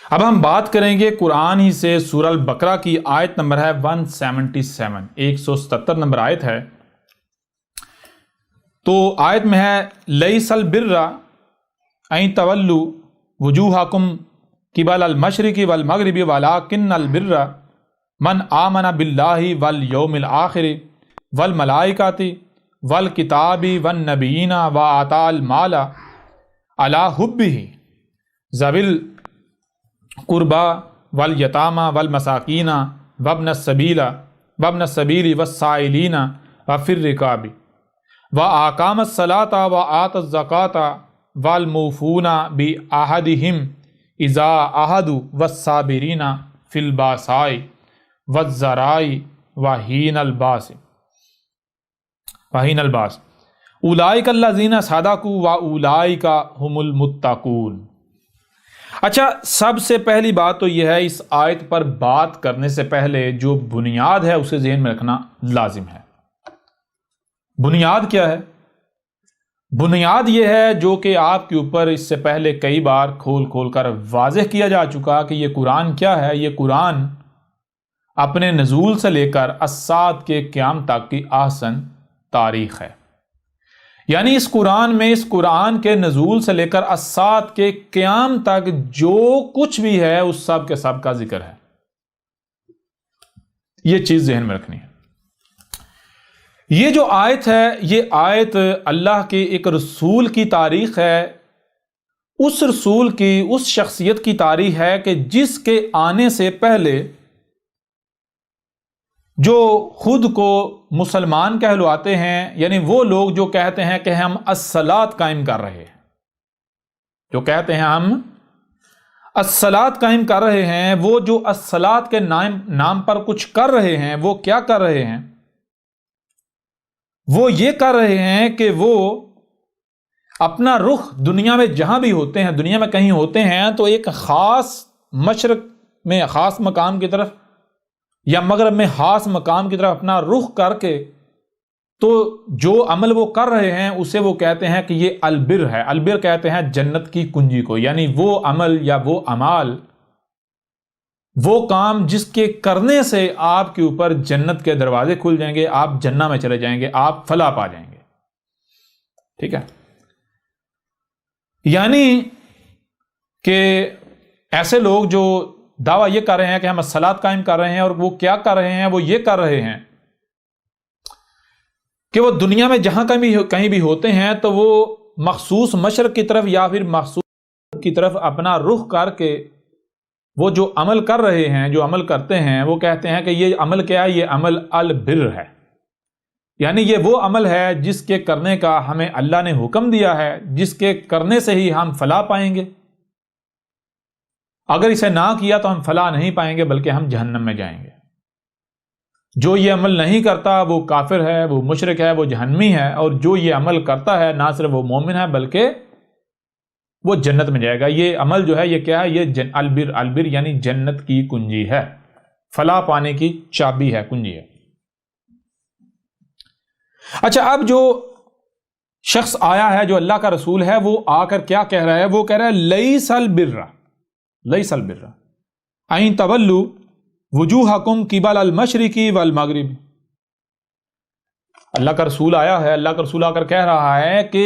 اب ہم بات کریں گے قرآن ہی سے سورہ البقرہ کی آیت نمبر ہے 177، 177 نمبر آیت ہے۔ تو آیت میں ہے لیس البر ان تولوا وجوہکم قبل المشرق والمغرب ولکن البر من آمن باللہ والیوم الآخر والملائکۃ والکتاب والنبیین وآتى المال علی حبہ ذوی القربى والیتامى والمساکین وابن السبیل والسائلین وفی الرقاب وأقام الصلاة وآتى الزکاة والموفون بعہدہم اذا عاہدوا والصابرین فی البأساء والضراء وحین الباس اولئک الذین صدقوا واولئک هم المتقون۔ اچھا، سب سے پہلی بات تو یہ ہے، اس آیت پر بات کرنے سے پہلے جو بنیاد ہے اسے ذہن میں رکھنا لازم ہے۔ بنیاد کیا ہے؟ بنیاد یہ ہے جو کہ آپ کے اوپر اس سے پہلے کئی بار کھول کر واضح کیا جا چکا کہ یہ قرآن کیا ہے۔ یہ قرآن اپنے نزول سے لے کر الساعۃ کے قیام تک کی احسن تاریخ ہے۔ یعنی اس قرآن کے نزول سے لے کر الساعۃ کے قیام تک جو کچھ بھی ہے اس سب کے سب کا ذکر ہے۔ یہ چیز ذہن میں رکھنی ہے۔ یہ جو آیت ہے، یہ آیت اللہ کے ایک رسول کی تاریخ ہے، اس رسول کی، اس شخصیت کی تاریخ ہے کہ جس کے آنے سے پہلے جو خود کو مسلمان کہلواتے ہیں، یعنی وہ لوگ جو کہتے ہیں کہ ہم الصلاۃ قائم کر رہے ہیں، جو کہتے ہیں ہم الصلاۃ قائم کر رہے ہیں، وہ جو الصلاۃ کے نام پر کچھ کر رہے ہیں، وہ کیا کر رہے ہیں؟ وہ یہ کر رہے ہیں کہ وہ اپنا رخ دنیا میں جہاں بھی ہوتے ہیں، دنیا میں کہیں ہوتے ہیں تو ایک خاص مشرق میں خاص مقام کی طرف یا مغرب میں خاص مقام کی طرف اپنا رخ کر کے تو جو عمل وہ کر رہے ہیں اسے وہ کہتے ہیں کہ یہ البر ہے۔ البر کہتے ہیں جنت کی کنجی کو، یعنی وہ عمل یا وہ اعمال، وہ کام جس کے کرنے سے آپ کے اوپر جنت کے دروازے کھل جائیں گے، آپ جنت میں چلے جائیں گے، آپ فلاح پا جائیں گے۔ ٹھیک ہے، یعنی کہ ایسے لوگ جو دعویٰ یہ کر رہے ہیں کہ ہم الصلاۃ قائم کر رہے ہیں، اور وہ کیا کر رہے ہیں؟ وہ یہ کر رہے ہیں کہ وہ دنیا میں جہاں کہیں بھی ہوتے ہیں تو وہ مخصوص مشرق کی طرف یا پھر مخصوص کی طرف اپنا رخ کر کے وہ جو عمل کر رہے ہیں، جو عمل کرتے ہیں، وہ کہتے ہیں کہ یہ عمل کیا ہے؟ یہ عمل البر ہے، یعنی یہ وہ عمل ہے جس کے کرنے کا ہمیں اللہ نے حکم دیا ہے، جس کے کرنے سے ہی ہم فلاح پائیں گے۔ اگر اسے نہ کیا تو ہم فلاح نہیں پائیں گے بلکہ ہم جہنم میں جائیں گے۔ جو یہ عمل نہیں کرتا وہ کافر ہے، وہ مشرک ہے، وہ جہنمی ہے، اور جو یہ عمل کرتا ہے نہ صرف وہ مومن ہے بلکہ وہ جنت میں جائے گا۔ یہ عمل جو ہے یہ کیا ہے؟ یہ البر یعنی جنت کی کنجی ہے، فلاح پانے کی چابی ہے، کنجی ہے۔ اچھا، اب جو شخص آیا ہے، جو اللہ کا رسول ہے، وہ آ کر کیا کہہ رہا ہے؟ وہ کہہ رہا ہے لیس البر ان تولوا وجوہکم قبل المشرق والمغرب۔ اللہ کا رسول آیا ہے، اللہ کا رسول آ کر کہہ رہا ہے کہ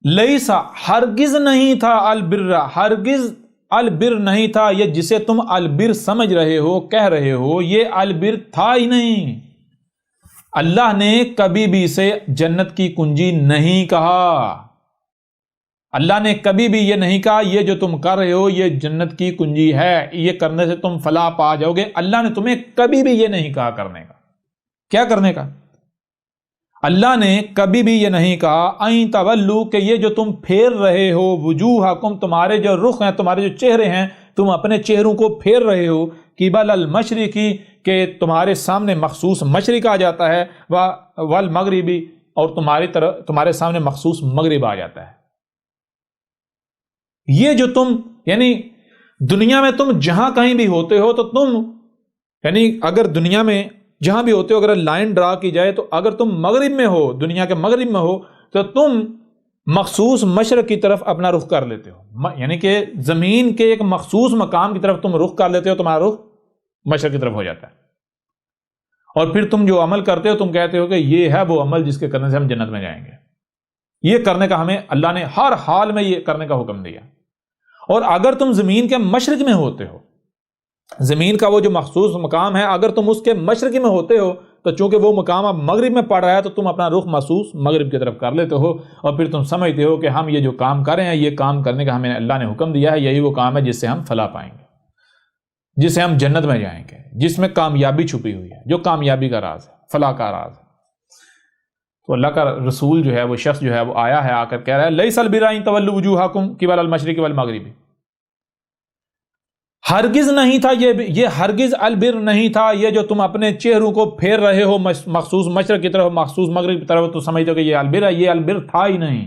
لیسا، ہرگز نہیں تھا، البر، ہرگز البر نہیں تھا، یہ جسے تم البر سمجھ رہے ہو، کہہ رہے ہو، یہ البر تھا ہی نہیں۔ اللہ نے کبھی بھی اسے جنت کی کنجی نہیں کہا۔ اللہ نے کبھی بھی یہ نہیں کہا یہ جو تم کر رہے ہو یہ جنت کی کنجی ہے، یہ کرنے سے تم فلاح پا جاؤ گے۔ اللہ نے تمہیں کبھی بھی یہ نہیں کہا کرنے کا۔ کیا کرنے کا؟ اللہ نے کبھی بھی یہ نہیں کہا این تولو، کہ یہ جو تم پھیر رہے ہو، وجوہکم، تمہارے جو رخ ہیں، تمہارے جو چہرے ہیں، تم اپنے چہروں کو پھیر رہے ہو، قبل المشرقی، کہ تمہارے سامنے مخصوص مشرق آ جاتا ہے، والمغربی، اور تمہارے سامنے مخصوص مغرب آ جاتا ہے۔ یہ جو تم، یعنی دنیا میں تم جہاں کہیں بھی ہوتے ہو تو تم، یعنی اگر دنیا میں جہاں بھی ہوتے ہو، اگر لائن ڈرا کی جائے تو اگر تم مغرب میں ہو، دنیا کے مغرب میں ہو، تو تم مخصوص مشرق کی طرف اپنا رخ کر لیتے ہو، یعنی کہ زمین کے ایک مخصوص مقام کی طرف تم رخ کر لیتے ہو، تمہارا رخ مشرق کی طرف ہو جاتا ہے، اور پھر تم جو عمل کرتے ہو تم کہتے ہو کہ یہ ہے وہ عمل جس کے کرنے سے ہم جنت میں جائیں گے۔ یہ کرنے کا ہمیں اللہ نے ہر حال میں یہ کرنے کا حکم دیا۔ اور اگر تم زمین کے مشرق میں ہوتے ہو، زمین کا وہ جو مخصوص مقام ہے اگر تم اس کے مشرقی میں ہوتے ہو تو چونکہ وہ مقام اب مغرب میں پڑ رہا ہے تو تم اپنا رخ مخصوص مغرب کی طرف کر لیتے ہو، اور پھر تم سمجھتے ہو کہ ہم یہ جو کام کر رہے ہیں یہ کام کرنے کا ہمیں اللہ نے حکم دیا ہے، یہی وہ کام ہے جس سے ہم فلاح پائیں گے، جس سے ہم جنت میں جائیں گے، جس میں کامیابی چھپی ہوئی ہے، جو کامیابی کا راز ہے، فلاح کا راز ہے۔ تو اللہ کا رسول جو ہے، وہ شخص جو ہے وہ آیا ہے، آ کر کہہ رہا ہے لیس البر ان تولوا وجوہکم قبل المشرق والمغرب، ہرگز نہیں تھا یہ ہرگز البر نہیں تھا یہ جو تم اپنے چہروں کو پھیر رہے ہو مخصوص مشرق کی طرف مخصوص مغرب کی طرف، تو سمجھتے ہو کہ یہ البر ہے، یہ البر تھا ہی نہیں۔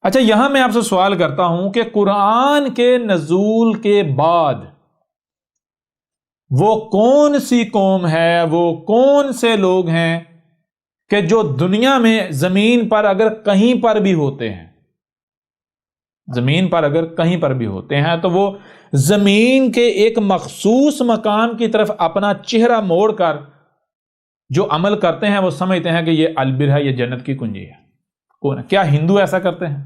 اچھا، یہاں میں آپ سے سوال کرتا ہوں کہ قرآن کے نزول کے بعد وہ کون سی قوم ہے، وہ کون سے لوگ ہیں کہ جو دنیا میں زمین پر اگر کہیں پر بھی ہوتے ہیں، زمین پر اگر کہیں پر بھی ہوتے ہیں تو وہ زمین کے ایک مخصوص مقام کی طرف اپنا چہرہ موڑ کر جو عمل کرتے ہیں وہ سمجھتے ہیں کہ یہ البر ہے، یہ جنت کی کنجی ہے؟ کون ہے؟ کیا ہندو ایسا کرتے ہیں؟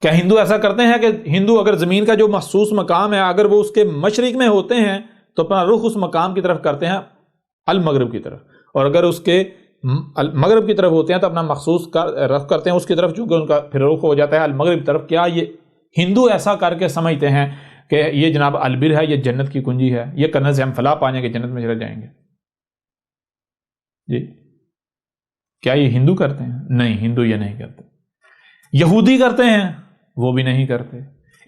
کیا ہندو ایسا کرتے ہیں کہ ہندو اگر زمین کا جو مخصوص مقام ہے اگر وہ اس کے مشرق میں ہوتے ہیں تو اپنا رخ اس مقام کی طرف کرتے ہیں المغرب کی طرف، اور اگر اس کے مغرب کی طرف ہوتے ہیں تو اپنا مخصوص رخ کرتے ہیں اس کی طرف، چونکہ ان کا پھر رخ ہو جاتا ہے المغرب کی طرف؟ کیا یہ ہندو ایسا کر کے سمجھتے ہیں کہ یہ جناب البر ہے، یہ جنت کی کنجی ہے، یہ کرنے سے ہم فلاح پائیں گے، جنت میں چلے جائیں گے؟ جی کیا یہ ہندو کرتے ہیں؟ نہیں، ہندو یہ نہیں کرتے۔ یہودی کرتے ہیں؟ وہ بھی نہیں کرتے۔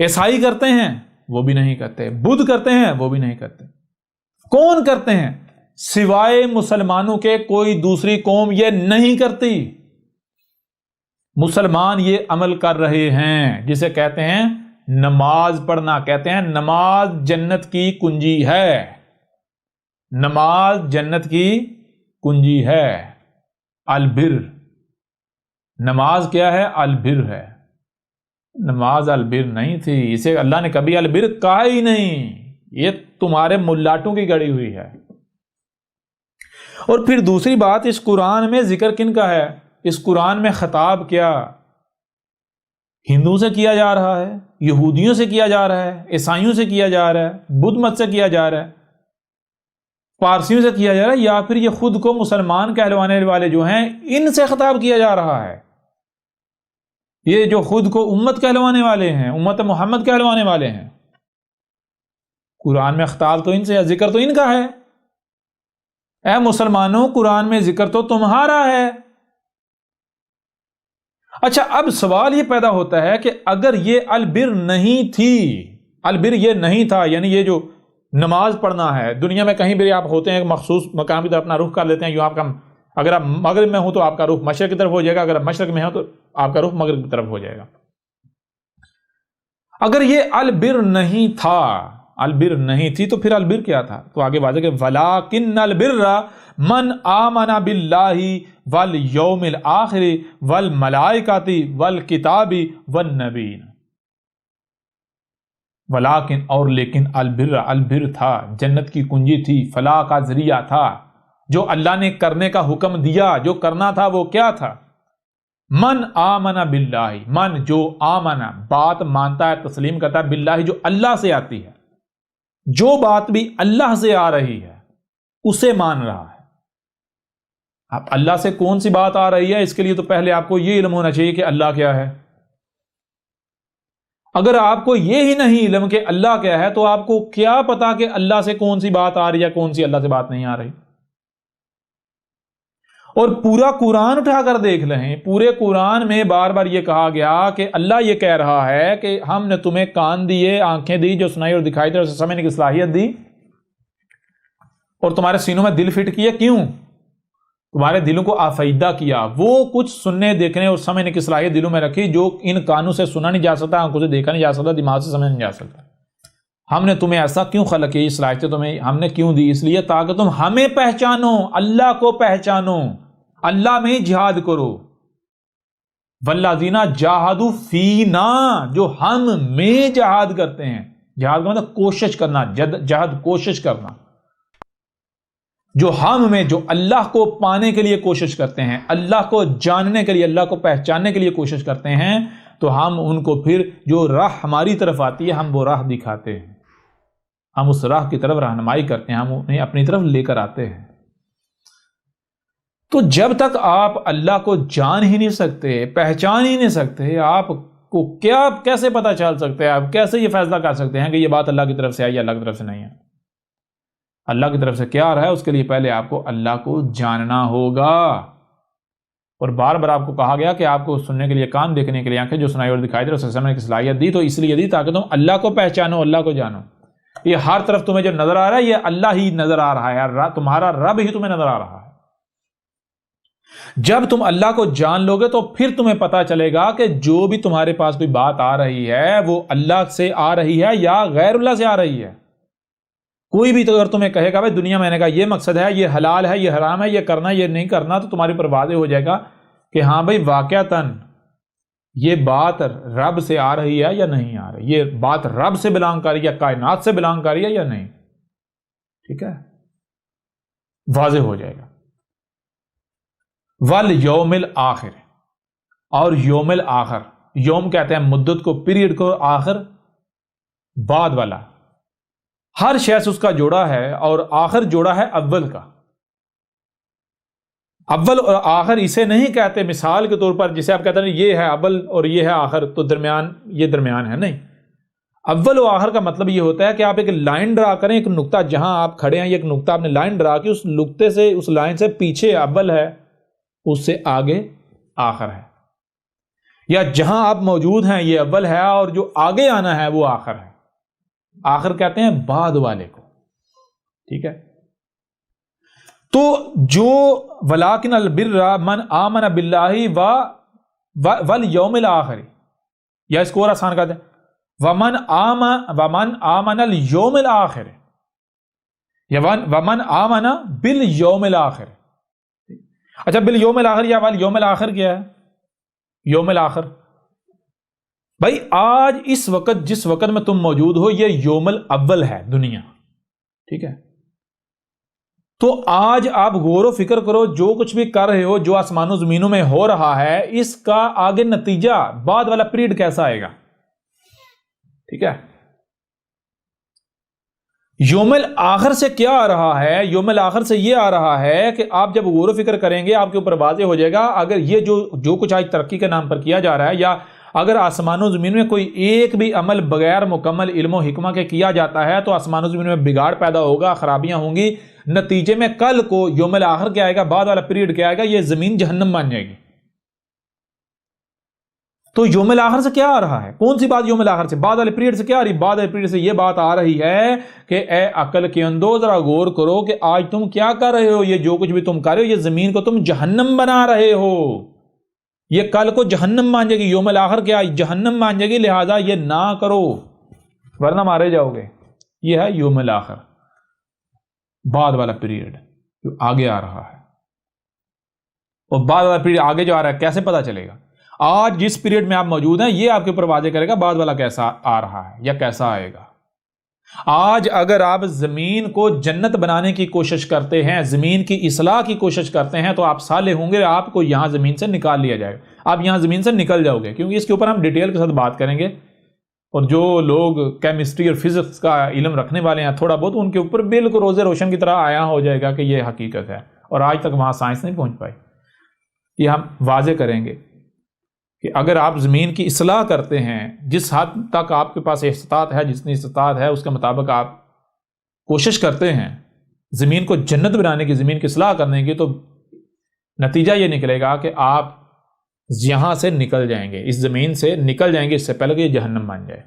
عیسائی کرتے ہیں؟ وہ بھی نہیں کرتے۔ بدھ کرتے ہیں؟ وہ بھی نہیں کرتے۔ کون کرتے ہیں؟ سوائے مسلمانوں کے کوئی دوسری قوم یہ نہیں کرتی۔ مسلمان یہ عمل کر رہے ہیں جسے کہتے ہیں نماز پڑھنا، کہتے ہیں نماز جنت کی کنجی ہے، نماز جنت کی کنجی ہے، البر۔ نماز کیا ہے؟ البر ہے۔ نماز البر نہیں تھی، اسے اللہ نے کبھی البر کہا ہی نہیں، یہ تمہارے ملاٹوں کی گڑی ہوئی ہے۔ اور پھر دوسری بات، اس قرآن میں ذکر کن کا ہے؟ اس قرآن میں خطاب کیا ہندوؤں سے کیا جا رہا ہے، یہودیوں سے کیا جا رہا ہے، عیسائیوں سے کیا جا رہا ہے، بدھ مت سے کیا جا رہا ہے، پارسیوں سے کیا جا رہا ہے، یا پھر یہ خود کو مسلمان کہلوانے والے جو ہیں ان سے خطاب کیا جا رہا ہے؟ یہ جو خود کو امت کہلوانے والے ہیں، امت محمد کہلوانے والے ہیں، قرآن میں خطاب تو ان سے، ذکر تو ان کا ہے۔ اے مسلمانوں، قرآن میں ذکر تو تمہارا ہے۔ اچھا، اب سوال یہ پیدا ہوتا ہے کہ اگر یہ البر نہیں تھی، البر یہ نہیں تھا، یعنی یہ جو نماز پڑھنا ہے، دنیا میں کہیں بھی آپ ہوتے ہیں ایک مخصوص مقام کی طرف اپنا رخ کر لیتے ہیں، یوں آپ کا، اگر آپ مغرب میں ہو تو آپ کا رخ مشرق کی طرف ہو جائے گا، اگر آپ مشرق میں ہو تو آپ کا رخ مغرب کی طرف ہو جائے گا۔ اگر یہ البر نہیں تھا، البر نہیں تھی، تو پھر البر کیا تھا؟ تو آگے واضح کہ وَلَٰكِنَّ الْبِرَّ مَنْ آمَنَ بِاللَّهِ وَالْيَوْمِ الْآخِرِ وَالْمَلَائِكَةِ وَالْكِتَابِ وَالنَّبِيِّينَ۔ ولیکن، اور لیکن، البر تھا، جنت کی کنجی تھی، فلاح کا ذریعہ تھا، جو اللہ نے کرنے کا حکم دیا، جو کرنا تھا وہ کیا تھا؟ من آمن باللہ، من جو آمن بات مانتا ہے، تسلیم کرتا ہے، باللہ جو اللہ سے آتی ہے، جو بات بھی اللہ سے آ رہی ہے اسے مان رہا ہے۔ اب اللہ سے کون سی بات آ رہی ہے، اس کے لیے تو پہلے آپ کو یہ علم ہونا چاہیے کہ اللہ کیا ہے۔ اگر آپ کو یہ ہی نہیں علم کہ اللہ کیا ہے تو آپ کو کیا پتا کہ اللہ سے کون سی بات آ رہی ہے، کون سی اللہ سے بات نہیں آ رہی۔ اور پورا قرآن اٹھا کر دیکھ لیں، پورے قرآن میں بار بار یہ کہا گیا کہ اللہ یہ کہہ رہا ہے کہ ہم نے تمہیں کان دیے، آنکھیں دی، جو سنائی اور دکھائی دے، اسے سمجھنے کی صلاحیت دی، اور تمہارے سینوں میں دل فٹ کیا۔ کیوں؟ تمہارے دلوں کو آفیدہ کیا، وہ کچھ سننے، دیکھنے اور سمجھنے کی صلاحیت دلوں میں رکھی جو ان کانوں سے سنا نہیں جا سکتا، آنکھوں سے دیکھا نہیں جا سکتا، دماغ سے سمجھ نہیں جا سکتا۔ ہم نے تمہیں ایسا کیوں خلق کی، صلاحیتیں تمہیں ہم نے کیوں دی؟ اس لیے تاکہ تم ہمیں پہچانو، اللہ کو پہچانو، اللہ میں جہاد کرو. والذین جاہدوا فینا، جو ہم میں جہاد کرتے ہیں. جہاد کا مطلب کوشش کرنا، جہاد کوشش کرنا. جو ہم میں، جو اللہ کو پانے کے لیے کوشش کرتے ہیں، اللہ کو جاننے کے لیے، اللہ کو پہچاننے کے لیے کوشش کرتے ہیں، تو ہم ان کو پھر جو راہ ہماری طرف آتی ہے ہم وہ راہ دکھاتے ہیں، ہم اس راہ کی طرف رہنمائی کرتے ہیں، ہم انہیں اپنی طرف لے کر آتے ہیں. تو جب تک آپ اللہ کو جان ہی نہیں سکتے، پہچان ہی نہیں سکتے، آپ کو کیسے پتہ چل سکتے ہیں، آپ کیسے یہ فیصلہ کر سکتے ہیں کہ یہ بات اللہ کی طرف سے ہے یا اللہ کی طرف سے نہیں ہے؟ اللہ کی طرف سے کیا آ رہا ہے اس کے لیے پہلے آپ کو اللہ کو جاننا ہوگا. اور بار بار آپ کو کہا گیا کہ آپ کو سننے کے لیے کان، دیکھنے کے لیے آنکھیں، جو سنائی اور دکھائی دے اسے سمجھنے کی صلاحیت دی، تو اس لیے دی تاکہ تم اللہ کو پہچانو، اللہ کو جانو. یہ ہر طرف تمہیں جو نظر آ رہا ہے یہ اللہ ہی نظر آ رہا ہے، تمہارا رب ہی تمہیں نظر آ رہا ہے. جب تم اللہ کو جان لو گے تو پھر تمہیں پتا چلے گا کہ جو بھی تمہارے پاس کوئی بات آ رہی ہے وہ اللہ سے آ رہی ہے یا غیر اللہ سے آ رہی ہے. کوئی بھی تو اگر تمہیں کہے گا بھائی دنیا میں نے کہا یہ مقصد ہے، یہ حلال ہے، یہ حرام ہے، یہ کرنا یہ نہیں کرنا، تو تمہارے اوپر واضح ہو جائے گا کہ ہاں بھائی واقعتاً یہ بات رب سے آ رہی ہے یا نہیں آ رہی، یہ بات رب سے بلانگ کر رہی ہے یا کائنات سے بلانگ کر رہی ہے یا نہیں. ٹھیک ہے، واضح ہو جائے گا. والیوم الآخر، اور یوم الآخر، یوم کہتے ہیں مدت کو، پیریڈ کو، آخر بعد والا. ہر شے سے اس کا جوڑا ہے اور آخر جوڑا ہے اول کا. اول اور آخر اسے نہیں کہتے مثال کے طور پر جسے آپ کہتے ہیں یہ ہے اول اور یہ ہے آخر تو درمیان، یہ درمیان ہے، نہیں. اول و آخر کا مطلب یہ ہوتا ہے کہ آپ ایک لائن ڈرا کریں، ایک نقطہ جہاں آپ کھڑے ہیں، ایک نقطہ آپ نے لائن ڈرا کی، اس نقطے سے، اس لائن سے پیچھے اول ہے، اس سے آگے آخر ہے. یا جہاں آپ موجود ہیں یہ اول ہے اور جو آگے آنا ہے وہ آخر ہے. آخر کہتے ہیں بعد والے کو. ٹھیک ہے، تو جو ولیکن البر من آمن باللہ والیوم الآخر، یا اس کو اور آسان کہتے ہیں ومن آمن الیوم الآخر، یا ومن آمن بالیوم الآخر. اچھا، بالیوم الآخر یا والیوم الآخر کیا ہے؟ یوم الآخر بھائی آج اس وقت جس وقت میں تم موجود ہو یہ یوم الاول ہے دنیا. ٹھیک ہے، تو آج آپ غور و فکر کرو، جو کچھ بھی کر رہے ہو، جو آسمان و زمینوں میں ہو رہا ہے، اس کا آگے نتیجہ بعد والا پیریڈ کیسا آئے گا. ٹھیک ہے، یوم الآخر سے کیا آ رہا ہے؟ یوم الآخر سے یہ آ رہا ہے کہ آپ جب غور و فکر کریں گے آپ کے اوپر واضح ہو جائے گا، اگر یہ جو کچھ آج ترقی کے نام پر کیا جا رہا ہے، یا اگر آسمان و زمین میں کوئی ایک بھی عمل بغیر مکمل علم و حکمہ کے کیا جاتا ہے تو آسمان و زمین میں بگاڑ پیدا ہوگا، خرابیاں ہوں گی. نتیجے میں کل کو یوم الآخر کیا آئے گا، بعد والا پیریڈ کیا آئے گا، یہ زمین جہنم بن جائے گی. تو یوم الآخر سے کیا آ رہا ہے؟ کون سی بات یوم الآخر سے؟ بعد والے پیریڈ سے کیا آ رہی؟ بعد والے پیریڈ سے یہ بات آ رہی ہے کہ اے عقل کے اندو ذرا غور کرو کہ آج تم کیا کر رہے ہو، یہ جو کچھ بھی تم کر رہے ہو یہ زمین کو تم جہنم بنا رہے ہو، یہ کل کو جہنم مان جائے گی. یوم الآخر کیا جہنم مان جائے گی، لہذا یہ نہ کرو ورنہ مارے جاؤ گے. یہ ہے یوم الآخر، بعد والا پیریڈ جو آگے آ رہا ہے. اور بعد والا پیریڈ آگے جو آ رہا ہے کیسے پتا چلے گا؟ آج جس پیریڈ میں آپ موجود ہیں یہ آپ کے اوپر واضح کرے گا بعد والا کیسا آ رہا ہے یا کیسا آئے گا. آج اگر آپ زمین کو جنت بنانے کی کوشش کرتے ہیں، زمین کی اصلاح کی کوشش کرتے ہیں، تو آپ صالح ہوں گے، آپ کو یہاں زمین سے نکال لیا جائے گا، آپ یہاں زمین سے نکل جاؤ گے. کیونکہ اس کے اوپر ہم ڈیٹیل کے ساتھ بات کریں گے، اور جو لوگ کیمسٹری اور فزکس کا علم رکھنے والے ہیں تھوڑا بہت، ان کے اوپر بالکل روزے روشن کی طرح آیا ہو جائے گا کہ یہ حقیقت ہے، اور آج تک وہاں سائنس نہیں پہنچ پائی. یہ ہم واضح کریں گے کہ اگر آپ زمین کی اصلاح کرتے ہیں، جس حد تک آپ کے پاس استطاعت ہے، جتنی استطاعت ہے اس کے مطابق آپ کوشش کرتے ہیں زمین کو جنت بنانے کی، زمین کی اصلاح کرنے کی، تو نتیجہ یہ نکلے گا کہ آپ یہاں سے نکل جائیں گے، اس زمین سے نکل جائیں گے اس سے پہلے کہ یہ جہنم بن جائے.